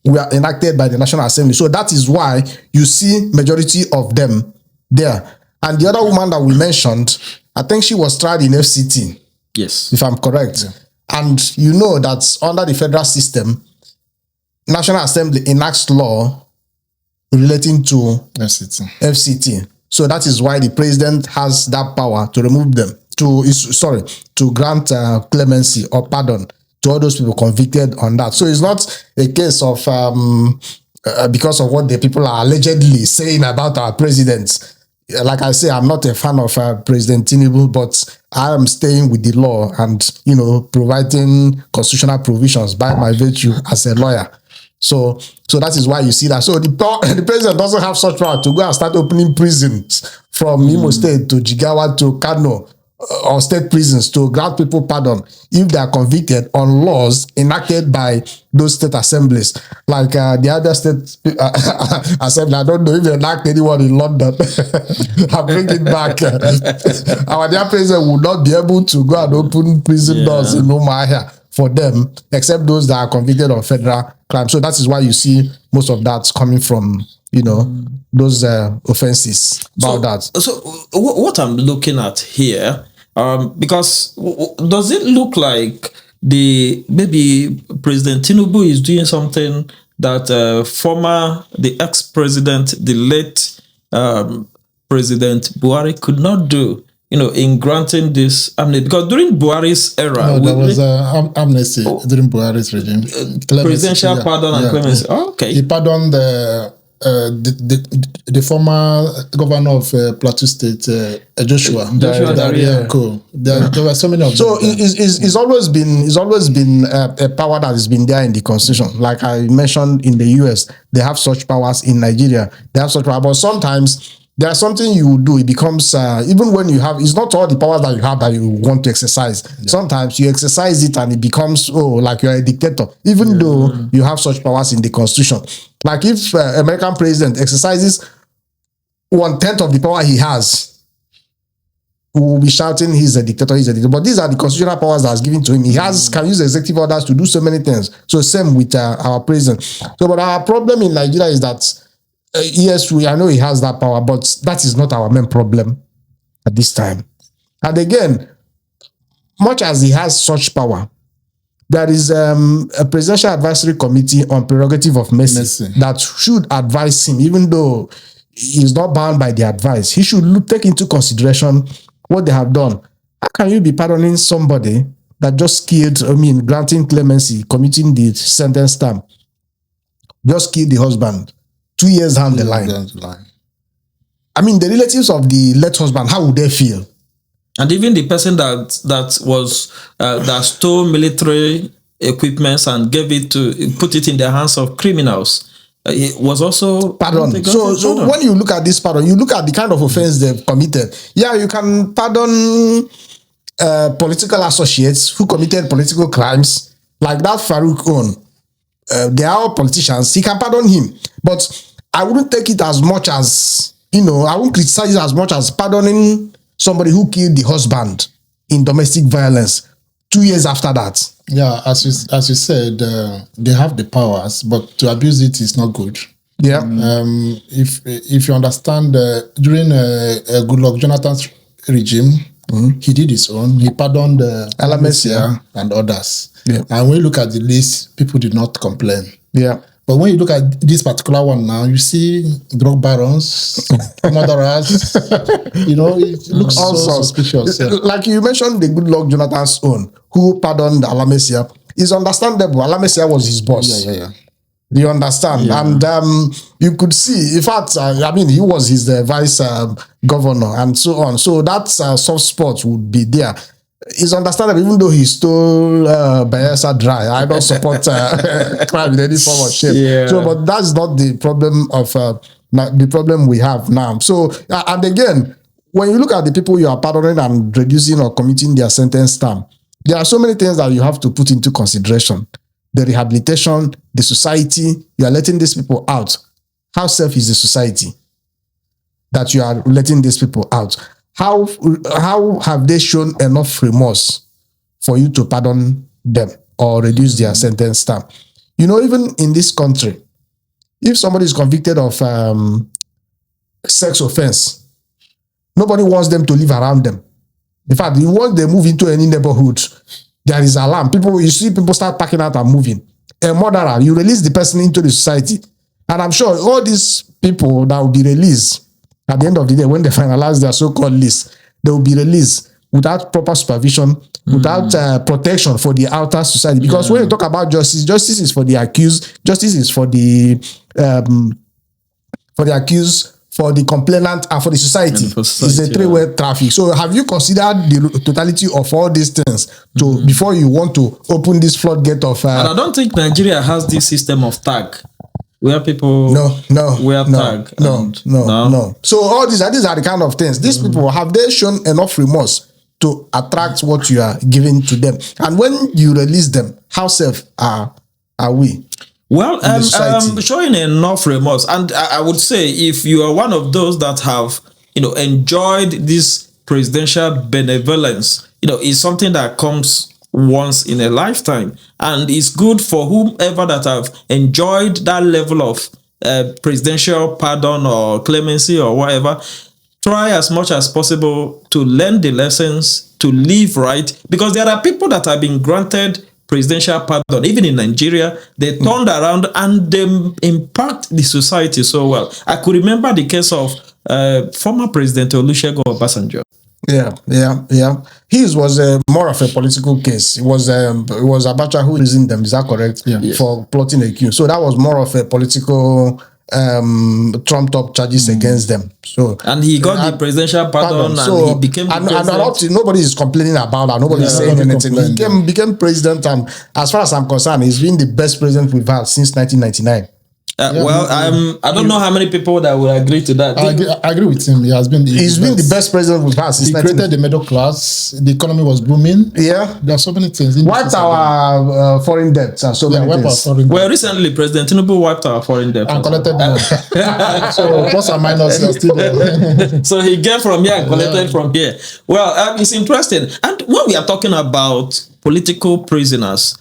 were enacted by the National Assembly. So that is why you see majority of them there. And the other woman that we mentioned, I think she was tried in FCT. Yes. If I'm correct. Yeah. And you know that under the federal system, National Assembly enacts law relating to FCT. So that is why the president has that power to remove them, to grant clemency or pardon to all those people convicted on that. So it's not a case of because of what the people are allegedly saying about our president. Like I say, I'm not a fan of President Tinubu, but I am staying with the law and, providing constitutional provisions by my virtue as a lawyer. So that is why you see that. So the president doesn't have such power to go and start opening prisons from Imo State to Jigawa to Kano or state prisons to grant people pardon if they are convicted on laws enacted by those state assemblies. Like the Abia State Assembly, I don't know if they enact anyone in London. I bring it back. Our dear president would not be able to go and open prison doors in Umahi for them, except those that are convicted of federal crime. So that is why you see most of that coming from, those offenses about that. So what I'm looking at here, because does it look like maybe President Tinubu is doing something that the ex-president, the late President Buhari could not do? In granting this amnesty, because during Buhari's era, there was amnesty during Buhari's regime. Presidential pardon and clemency. Oh, okay. He pardoned the former governor of Plateau State, Joshua. Cool. There were so many of them. So it's always been a power that has been there in the constitution. Like I mentioned, in the US, they have such powers. In Nigeria, they have such power. But sometimes there's something you do, it becomes, even when you have, it's not all the powers that you have that you want to exercise. Yeah. Sometimes you exercise it and it becomes, like you're a dictator, even though you have such powers in the constitution. Like if American president exercises 1/10 of the power he has, we will be shouting he's a dictator, he's a dictator. But these are the constitutional powers that is given to him. He can use executive orders to do so many things. So same with our president. So, but our problem in Nigeria is that yes, I know he has that power, but that is not our main problem at this time. And again, much as he has such power, there is a presidential advisory committee on prerogative of mercy that should advise him, even though he's not bound by the advice. He should take into consideration what they have done. How can you be pardoning somebody that just killed, granting clemency, committing the sentence term, just killed the husband? 2 years down the line. The relatives of the late husband, how would they feel? And even the person that stole military equipment and put it in the hands of criminals, it was also pardon. So when you look at this pardon, you look at the kind of offense they've committed. Yeah, you can pardon political associates who committed political crimes, like that Farouk on. They are all politicians. He can pardon him, but I wouldn't take it as much as, I wouldn't criticize it as much as pardoning somebody who killed the husband in domestic violence 2 years after that. Yeah, as you said, they have the powers, but to abuse it is not good. Yeah. If you understand, during Goodluck Jonathan's regime, he did his own. He pardoned Alamesia and others. Yeah. And when you look at the list, people did not complain. Yeah. But when you look at this particular one now, you see drug barons, murderers, it looks so suspicious. Yeah. Like you mentioned, the Goodluck Jonathan's own, who pardoned Alamesia, is understandable. Alamesia was his boss. Yeah. You understand? Yeah. And you could see, in fact, he was his vice governor and so on. So that soft spot would be there. it's understandable, even though he stole Bayelsa Dry. I don't support crime in any form or shape. Yeah. So, but that's not the problem of the problem we have now. So, and again, when you look at the people you are pardoning and reducing or committing their sentence term, there are so many things that you have to put into consideration. The rehabilitation, the society, you are letting these people out. How safe is the society that you are letting these people out? How have they shown enough remorse for you to pardon them or reduce their sentence term? You know, even in this country, if somebody is convicted of sex offense, nobody wants them to live around them. In fact, once they move into any neighborhood, there is alarm. You see people start packing out and moving. A murderer, you release the person into the society. And I'm sure all these people that will be released at the end of the day, when they finalize their so-called list, they will be released without proper supervision, without protection for the outer society. Because when you talk about justice, justice is for the accused, justice is for the accused, for the complainant, and for the society. It's a three-way traffic. So have you considered the totality of all these things before you want to open this floodgate of... and I don't think Nigeria has this system of tag where people wear tag. No. So all these are the kind of things. These people, have they shown enough remorse to attract what you are giving to them? And when you release them, how safe are we? Well, showing enough remorse, and I would say if you are one of those that have, enjoyed this presidential benevolence, is something that comes once in a lifetime, and it's good for whomever that have enjoyed that level of presidential pardon or clemency or whatever. Try as much as possible to learn the lessons, to live right, because there are people that have been granted presidential pardon, even in Nigeria. They turned around and they impact the society so well. I could remember the case of former President Olusegun Obasanjo. Yeah. His was more of a political case. It was Abacha who reasoned them. Is that correct? Yeah. For plotting a coup. So that was more of a political trumped up charges against them. So and he got the presidential pardon, and he became president. Nobody is complaining about that. Nobody is saying anything. He became president, and as far as I'm concerned, he's been the best president we've had since 1999. I don't know how many people that will agree to that. I agree with him. He's been the best president we've had since. He created the middle class. The economy was booming. Yeah, there are so many things. Wiped our foreign debts and so many things. Well, recently President Tinubu wiped our foreign debt and collected more. So plus and minus are still there. So he get from here and collected from here. Well, it's interesting. And when we are talking about political prisoners,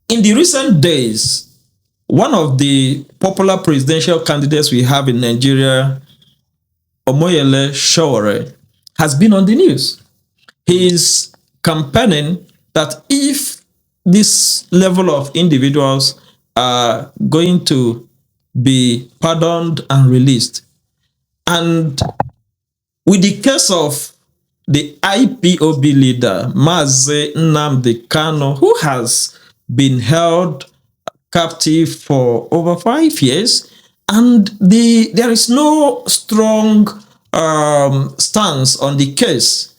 in the recent days, one of the popular presidential candidates we have in Nigeria, Omoyele Sowore, has been on the news. He is campaigning that if this level of individuals are going to be pardoned and released, and with the case of the IPOB leader, Nnamdi Kanu, who has been held captive for over 5 years, and there is no strong stance on the case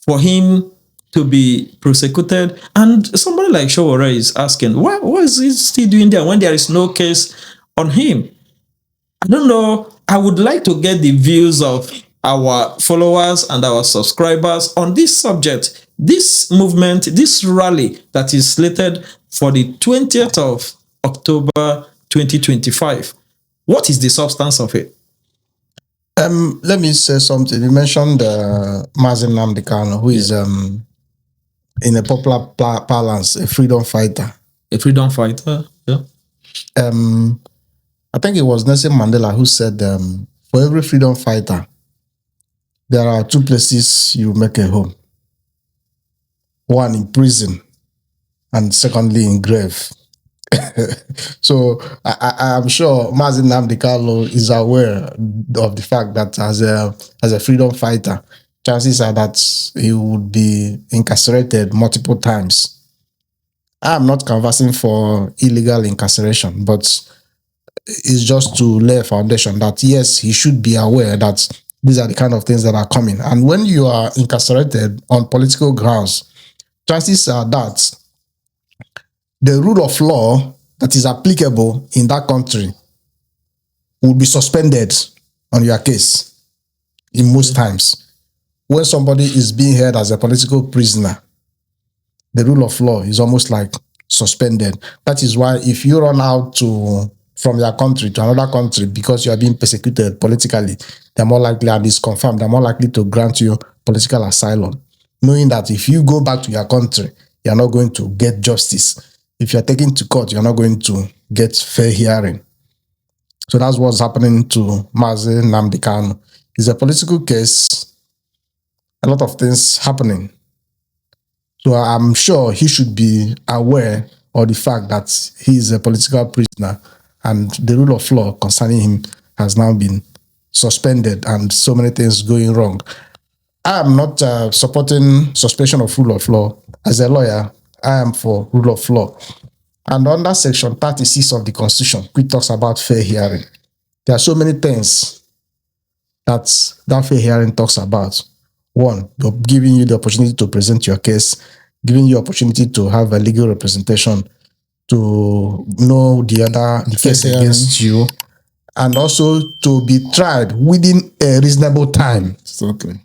for him to be prosecuted. And somebody like Sowore is asking, what is he still doing there when there is no case on him? I don't know. I would like to get the views of our followers and our subscribers on this subject, this movement, this rally that is slated for the 20th of October 2025. What is the substance of it? Let me say something. You mentioned Nnamdi Kanu, who is in a popular parlance, a freedom fighter. A freedom fighter, yeah. I think it was Nelson Mandela who said, for every freedom fighter, there are two places you make a home. One in prison, and secondly in grave. So I am sure Nnamdi Kanu is aware of the fact that as a freedom fighter, chances are that he would be incarcerated multiple times. I am not canvassing for illegal incarceration, but it's just to lay a foundation that yes, he should be aware that These are the kind of things that are coming. And when you are incarcerated on political grounds, chances are that the rule of law that is applicable in that country will be suspended on your case in most times. When somebody is being held as a political prisoner, the rule of law is almost like suspended. That is why if you run out from your country to another country because you are being persecuted politically, they're more likely, and it's confirmed, they're more likely to grant you political asylum, knowing that if you go back to your country, you're not going to get justice. If you're taken to court, you're not going to get fair hearing. So that's what's happening to Mazi Nnamdi Kanu. It's a political case, a lot of things happening. So I'm sure he should be aware of the fact that he is a political prisoner and the rule of law concerning him has now been suspended and so many things going wrong. I am not supporting suspension of rule of law. As a lawyer, I am for rule of law. And under section 36 of the Constitution, which talks about fair hearing, there are so many things that fair hearing talks about. One, giving you the opportunity to present your case, giving you opportunity to have a legal representation, to know the case against you, and also to be tried within a reasonable time. Exactly.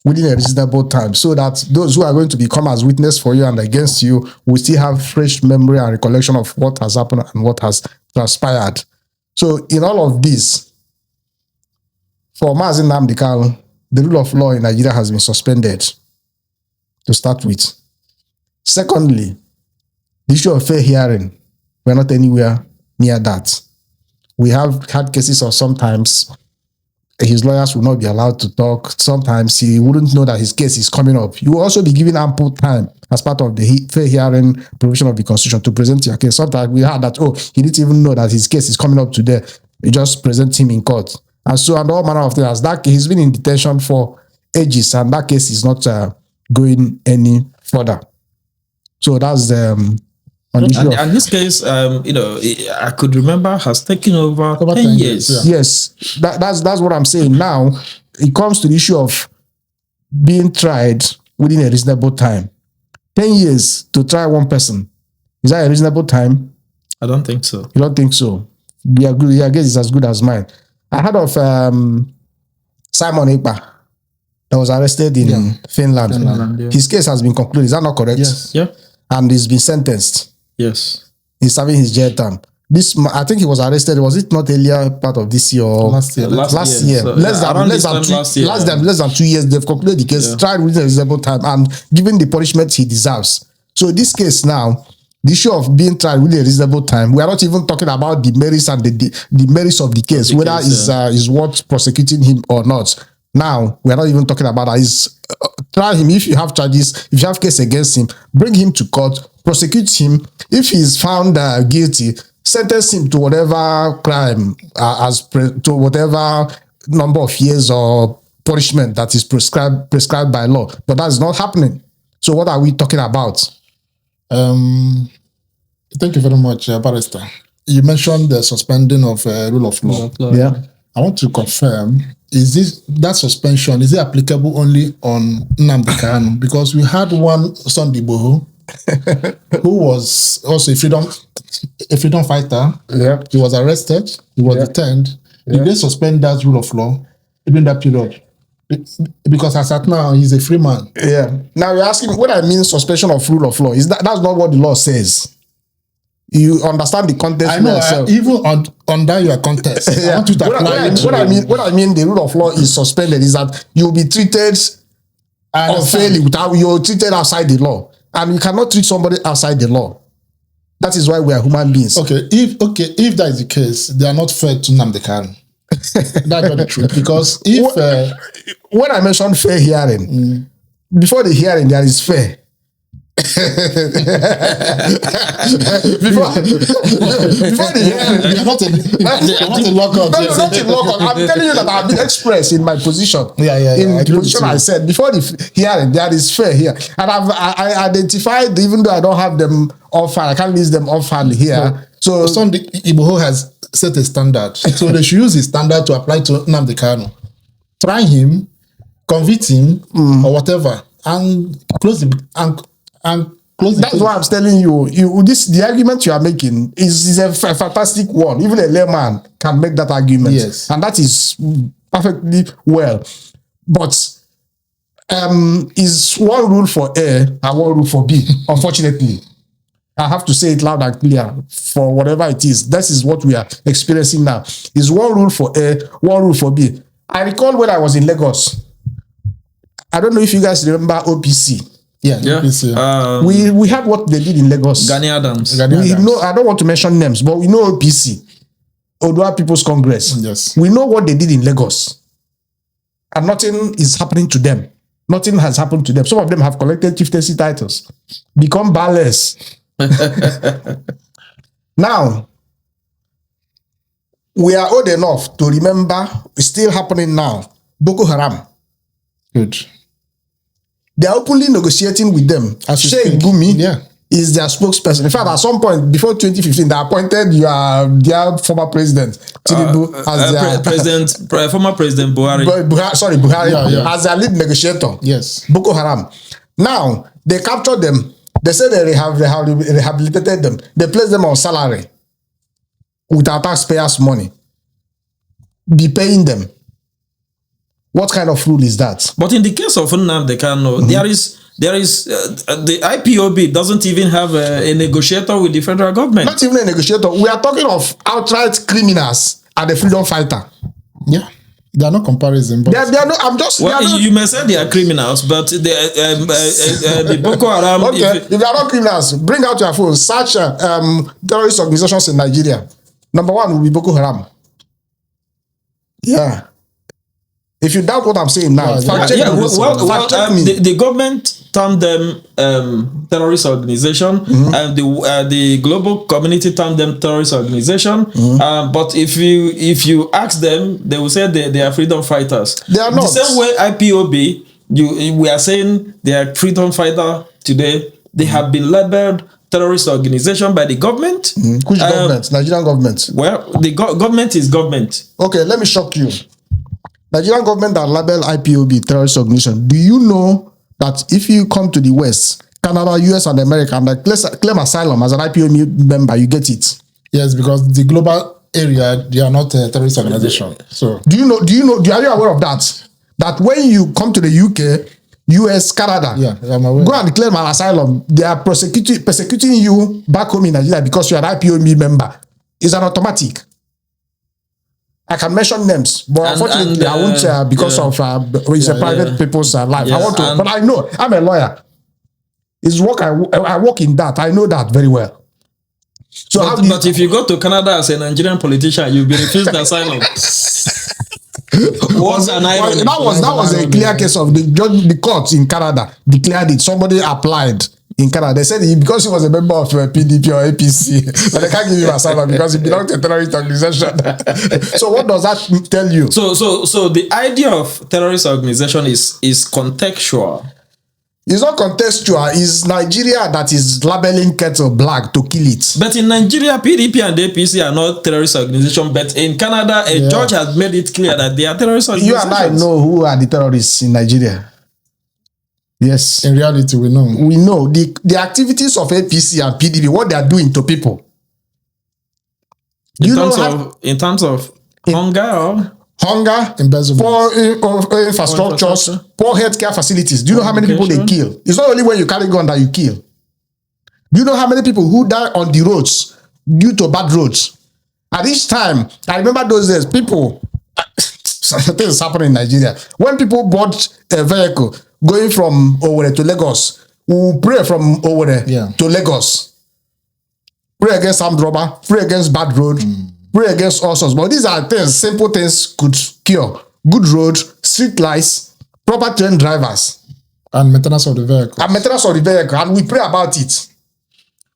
Within a reasonable time, so that those who are going to become as witness for you and against you will still have fresh memory and recollection of what has happened and what has transpired. So in all of this, for Mazi Nnamdi Kanu, the rule of law in Nigeria has been suspended to start with. Secondly, the issue of fair hearing, we're not anywhere near that. We have had cases of sometimes his lawyers will not be allowed to talk. Sometimes he wouldn't know that his case is coming up. You will also be given ample time as part of the fair hearing provision of the Constitution to present your case. Sometimes we had that, he didn't even know that his case is coming up today. You just present him in court. And so, and all manner of things. That he's been in detention for ages, and that case is not going any further. So that's on the issue. And this case, I could remember has taken over 10 years. Yeah. Yes, that's what I'm saying. Now it comes to the issue of being tried within a reasonable time. 10 years to try one person, is that a reasonable time? I don't think so. You don't think so? Your guess is as good as mine. I heard of Simon Ekpa that was arrested in Finland. Yeah. His case has been concluded. Is that not correct? Yes. Yeah. And he's been sentenced. Yes. He's serving his jail term. I think he was arrested. Was it not earlier part of this year or Last year. Last year. So, Less than 2 years. They've concluded the case, tried within a reasonable time, and given the punishment he deserves. So this case now, the issue of being tried within a reasonable time, we are not even talking about the merits and the merits of the case, whether is worth prosecuting him or not. Now we are not even talking about that. Try him if you have charges, if you have case against him, bring him to court, prosecute him. If he is found guilty, sentence him to whatever crime, to whatever number of years or punishment that is prescribed by law. But that is not happening. So what are we talking about? Thank you very much, Barrister. You mentioned the suspending of rule of law. Yeah. I want to confirm, that suspension, is it applicable only on Nnamdi Kanu? Because we had one Sunday Igboho who was also a freedom fighter. Yeah. He was arrested, he was detained. Did they suspend that rule of law during that period? Because as at now, he's a free man. Yeah. Now you're asking what I mean suspension of rule of law. That's not what the law says. You understand the context. I know. Even under your context, I want you to apply what I mean, the rule of law is suspended is that you'll be treated unfairly you're treated outside the law, and you cannot treat somebody outside the law. That is why we are human beings. Okay, if that is the case, they are not fair to Nnamdi Kanu. That's not the truth. Because when I mentioned fair hearing, before the hearing there is fair. before the hearing, you're not in lockup. No, not in lockup. I'm telling you that I've been expressed in my position. In the position I said before the hearing, there is fair here, and I identified, even though I don't have them offhand, I can't list them offhand here. So Sunday Igboho has set a standard, so they should use his standard to apply to Nnamdi Kanu. try him, convict him, or whatever, and close the and close the That's case. why I'm telling you. The argument you are making is a fantastic one. Even a layman can make that argument. Yes. And that is perfectly well. But is one rule for A and one rule for B, unfortunately. I have to say it loud and clear for whatever it is. This is what we are experiencing now. Is one rule for A, one rule for B. I recall when I was in Lagos. I don't know if you guys remember OPC. Yeah. We had what they did in Lagos. Gani Adams. We know, I don't want to mention names, but we know OPC, Odua People's Congress. Yes. We know what they did in Lagos. And nothing is happening to them. Nothing has happened to them. Some of them have collected chieftaincy titles, become barless. Now, we are old enough to remember it's still happening now. Boko Haram. Good. They are openly negotiating with them. As we Sheikh speak. Gumi is their spokesperson. In fact, at some point before 2015, they appointed their former president, Tinubu, as former President Buhari. Buhari, as their lead negotiator. Yes. Boko Haram. Now, they captured them. They say they rehabilitated them. They placed them on salary with our taxpayers' money. Be paying them. What kind of rule is that? But in the case of Nnamdi Kanu, there is the IPOB doesn't even have a negotiator with the federal government. Not even a negotiator. We are talking of outright criminals and a freedom fighter. Yeah. They are not comparison, but They are not. I'm just. You may say they are criminals, but the Boko Haram. Okay, if they are not criminals, bring out your phone. Search terrorist organizations in Nigeria. Number one will be Boko Haram. Yeah. If you doubt what I'm saying now, fact check me. The government termed them terrorist organization, and the global community termed them terrorist organization. But if you ask them, they will say they are freedom fighters. They are not. The same way IPOB, we are saying they are freedom fighter today. They have been labeled terrorist organization by the government. Which government? Nigerian government. Well, the government is government. Okay, let me shock you. Nigerian government that label IPOB terrorist organization. Do you know that if you come to the West, Canada, US, and America, and claim asylum as an IPOB member, you get it? yes, because the global area, they are not a terrorist organization. So Are you aware of that? That when you come to the UK, US, Canada, I'm aware. go and claim an asylum, they are persecuting you back home in Nigeria because you are an IPOB member. It's an automatic. I can mention names, but unfortunately, I won't because of it's a private people's life. Yes, I want to, but I know I'm a lawyer. It's work. I work in that. I know that very well. So, but if you go to Canada as a Nigerian politician, you'll be refused asylum. That was a clear case of the court in Canada declared it. Somebody applied in Canada. They said because he was a member of PDP or APC, but they can't give him asylum because he belonged to a terrorist organization. So what does that tell you? So the idea of terrorist organization is contextual. It's not contextual. It's Nigeria that is labeling kettle black to kill it. But in Nigeria, PDP and APC are not terrorist organization. But in Canada, a judge has made it clear that they are terrorist organizations. You and I know who are the terrorists in Nigeria. Yes. In reality, we know. We know the activities of APC and PDP, what they are doing to people. In terms of hunger, Embezzlement. poor infrastructures, poor healthcare facilities. Do you know how many people they kill? It's not only when you carry gun that you kill. Do you know how many people who die on the roads due to bad roads? At each time, I remember those days, people, something is happening in Nigeria. When people bought a vehicle going from Sowore to Lagos, we will pray from Sowore to Lagos. Pray against armed robber, pray against bad road, pray against all sorts. But these are things, simple things could cure. Good road, street lights, proper trained drivers. And maintenance of the vehicle. And we pray about it.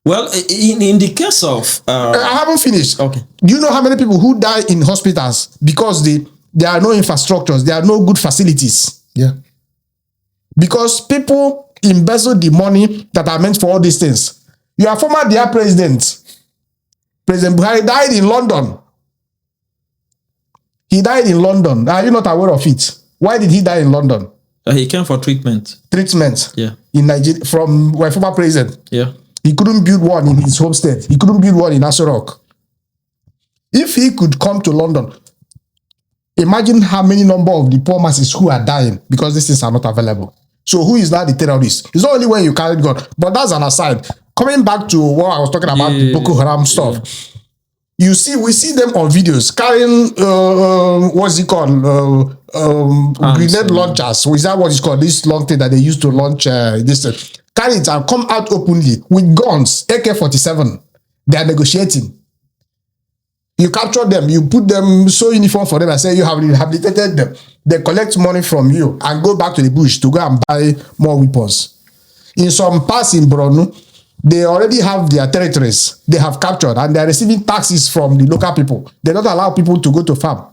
Well, in the case of... I haven't finished. Okay. Do you know how many people who die in hospitals because there are no infrastructures, there are no good facilities? Yeah. Because people embezzle the money that are meant for all these things. Your former dear President Buhari, died in London. He died in London. Are you not aware of it? Why did he die in London? He came for treatment. Treatment. Yeah. In Nigeria from my former president. Yeah. He couldn't build one in his home state. He couldn't build one in Aso Rock. If he could come to London, imagine how many number of the poor masses who are dying because these things are not available. So who is now the terrorist? It's not only when you carry gun, but that's an aside. Coming back to what I was talking about, the Boko Haram stuff. We see them on videos carrying what's it called? Grenade launchers. Is that what it's called? This long thing that they used to launch this. Carry it and come out openly with guns, AK-47. They are negotiating. You capture them, you put them so uniform for them and say you have rehabilitated them. They collect money from you and go back to the bush to go and buy more weapons. In some parts in Borno, they already have their territories they have captured and they are receiving taxes from the local people. They don't allow people to go to farm.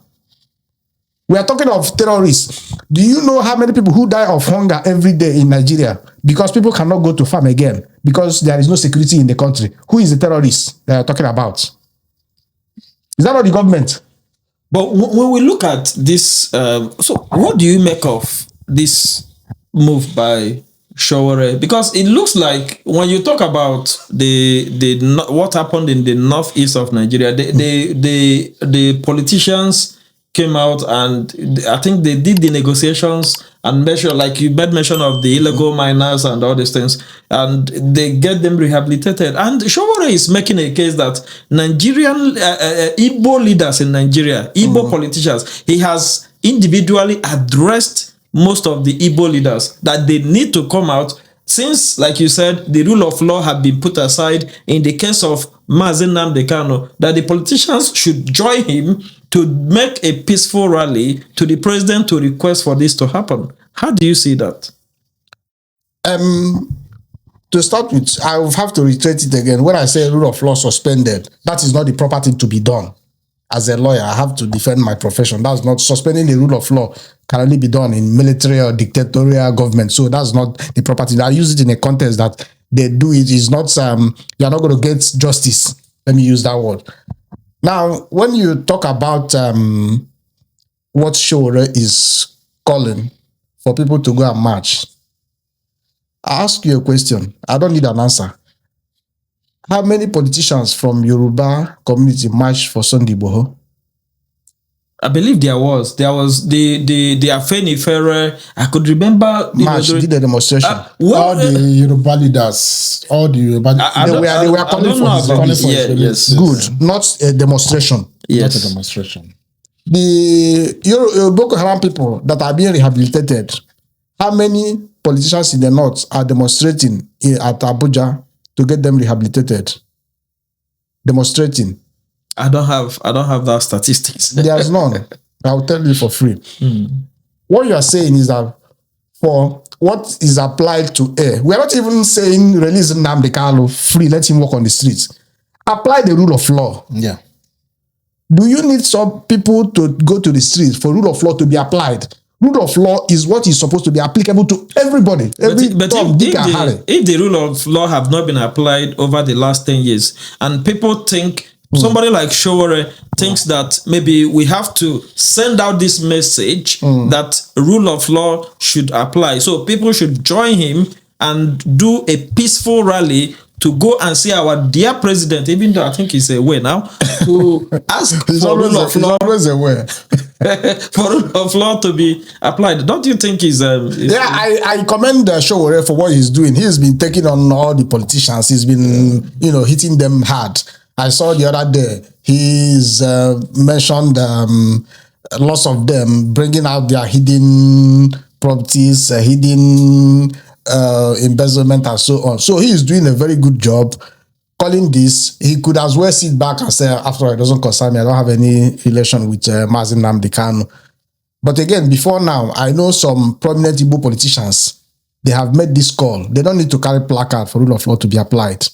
We are talking of terrorists. Do you know how many people who die of hunger every day in Nigeria because people cannot go to farm again because there is no security in the country? Who is the terrorist they are talking about? Is that not the government? But when we look at this, so what do you make of this move by Sowore? Because it looks like when you talk about the what happened in the northeast of Nigeria, the politicians came out and I think they did the negotiations and measure, like you made mention of the illegal miners and all these things, and they get them rehabilitated. And Sowore is making a case that Nigerian Igbo leaders in Nigeria, Igbo politicians, he has individually addressed most of the Igbo leaders that they need to come out since, like you said, the rule of law had been put aside in the case of Nnamdi Kanu, that the politicians should join him to make a peaceful rally to the president to request for this to happen. How do you see that? To start with, I will have to reiterate it again. When I say rule of law suspended, that is not the proper thing to be done. As a lawyer, I have to defend my profession. That's not suspending the rule of law can only be done in military or dictatorial government. So that's not the proper thing. I use it in a context that they do it is not, you're not going to get justice. Let me use that word. Now, when you talk about what Sowore is calling for people to go and march, I ask you a question. I don't need an answer. How many politicians from Yoruba community marched for Sunday Igboho? I believe there was the Afenifere. I could remember did the demonstration. All the Yoruba leaders, all the Yoruba they were calling for his release. Yes. Good, not a demonstration. Yes. Not a demonstration. The Boko Haram people that are being rehabilitated, how many politicians in the north are demonstrating at Abuja to get them rehabilitated? Demonstrating. I don't have that statistics. There's none. I'll tell you for free. What you are saying is that for what is applied to air, we are not even saying release Nnamdi Kanu free, let him walk on the streets. Apply the rule of law. Yeah. Do you need some people to go to the streets for rule of law to be applied? Rule of law is what is supposed to be applicable to everybody. But if the rule of law have not been applied over the last 10 years, and people think, somebody like Sowore thinks that maybe we have to send out this message that rule of law should apply. So people should join him and do a peaceful rally to go and see our dear president, even though I think he's away now, to ask for rule of law. Always aware. For rule of law to be applied. Don't you think he's I commend Sowore for what he's doing. He's been taking on all the politicians. He's been, hitting them hard. I saw the other day, he's mentioned lots of them bringing out their hidden properties, hidden embezzlement and so on. So he is doing a very good job calling this. He could as well sit back and say, after all, it doesn't concern me. I don't have any relation with Nnamdi Kanu. But again, before now, I know some prominent Igbo politicians, they have made this call. They don't need to carry placard for rule of law to be applied.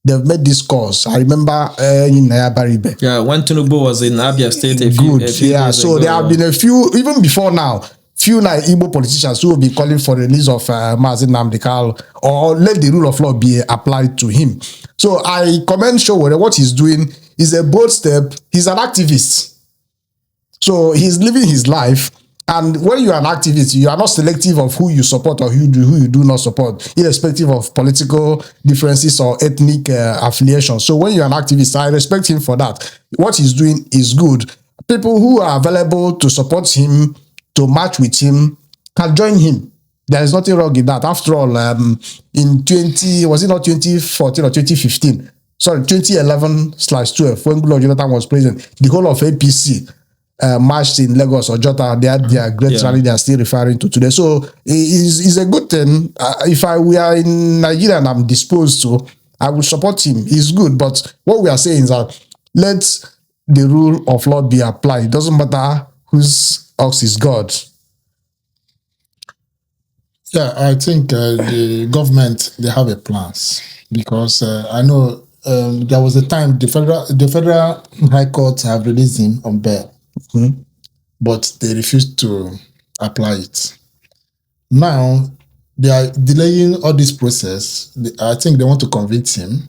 They've made these calls. I remember in Baribe. Yeah, when Tinubu was in Abia State a few days so ago, there have been a few, even before now, few Igbo politicians who will be calling for the release of Nnamdi Kanu or let the rule of law be applied to him. So I commend Sowore. What he's doing is a bold step. He's an activist. So he's living his life And when you are an activist, you are not selective of who you support or who you do not support, irrespective of political differences or ethnic affiliation. So when you're an activist, I respect him for that. What he's doing is good. People who are available to support him, to match with him, can join him. There is nothing wrong in that. After all, in 2014 or 2015? Sorry, 2011/12, when Goodluck Jonathan was president, the whole of APC marched in Lagos or Jota. They had their great rally they are still referring to today. So it's a good thing. If we are in Nigeria and I'm disposed to, I will support him. It's good. But what we are saying is that let the rule of law be applied. It doesn't matter whose ox is God. Yeah, I think the government, they have a plans, because I know there was a time the federal High Court have released him on bail, but they refused to apply it. Now they are delaying all this process. I think they want to convict him,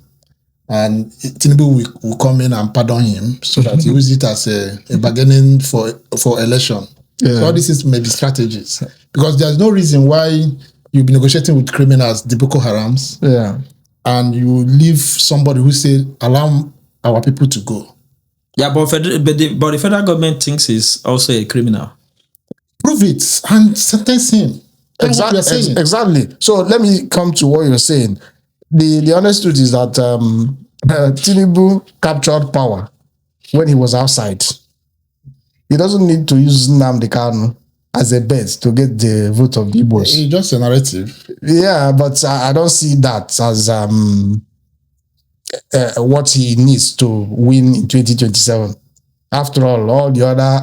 and Tinubu will come in and pardon him so that he use it as a bargaining for election. Yeah. So all this is maybe strategies, because there's no reason why you'll be negotiating with criminals, the Boko Harams, and you leave somebody who say, allow our people to go. Yeah, but the federal government thinks he's also a criminal. Prove it and sentence him. Exactly. So let me come to what you're saying. The honest truth is that Tinubu captured power when he was outside. He doesn't need to use Nnamdi Kanu as a bet to get the vote of the Igbos. It's just a narrative. Yeah, but I don't see that as what he needs to win in 2027. After all the other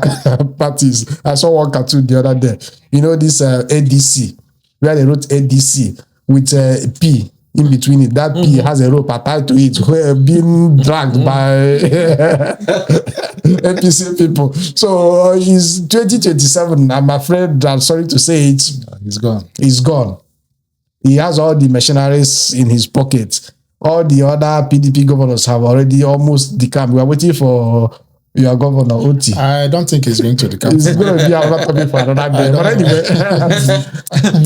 parties, I saw one cartoon the other day. You know this ADC, where they wrote ADC with a P in between it. That P has a rope attached to it, where being dragged by APC people. So he's 2027. I'm afraid, I'm sorry to say it, he's gone. He's gone. He has all the mercenaries in his pocket. All the other PDP governors have already almost decamped. We are waiting for your governor, Oti. I don't think he's going to decamp. He's going to be another topic for another day. But anyway,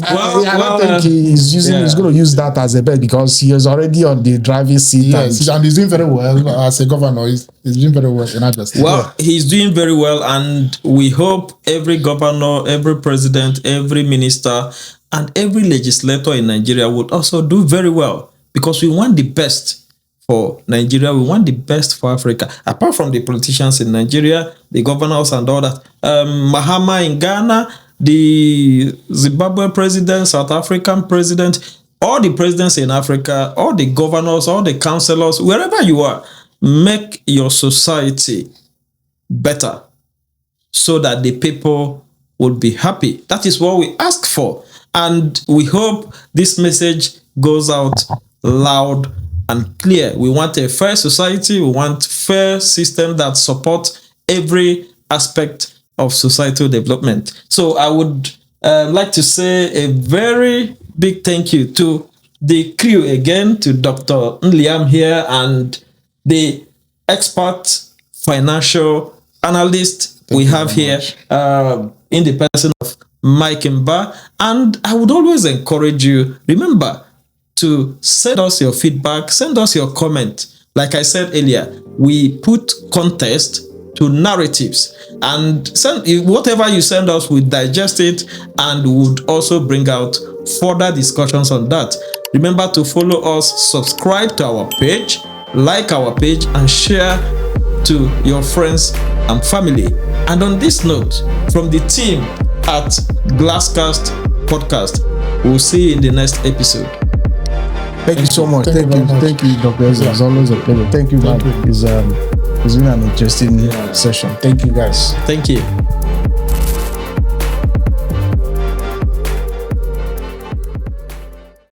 I don't think he's going to use that as a bet, because he is already on the driving seat. Yes, and he's doing very well as a governor. He's doing very well in Abia State. Well, he's doing very well, and we hope every governor, every president, every minister, and every legislator in Nigeria would also do very well, because we want the best for Nigeria. We want the best for Africa. Apart from the politicians in Nigeria, the governors and all that. Mahama in Ghana, the Zimbabwe president, South African president, all the presidents in Africa, all the governors, all the councillors, wherever you are, make your society better so that the people would be happy. That is what we ask for. And we hope this message goes out loud and clear. We want a fair society. We want fair system that supports every aspect of societal development. So I would like to say a very big thank you to the crew again, to Dr. Nliam here and the expert financial analyst we have here in the person of Mike Mba. And I would always encourage you, remember, to send us your feedback, send us your comment. Like I said earlier, we put context to narratives, and whatever you send us, we digest it and would also bring out further discussions on that. Remember to follow us, subscribe to our page, like our page, and share to your friends and family. And on this note, from the team at Glasscast Podcast, we'll see you in the next episode. Thank you so much. Thank you, Dr. Ezra. It's always a pleasure. Thank you, man. It's been an interesting session. Thank you, guys. Thank you.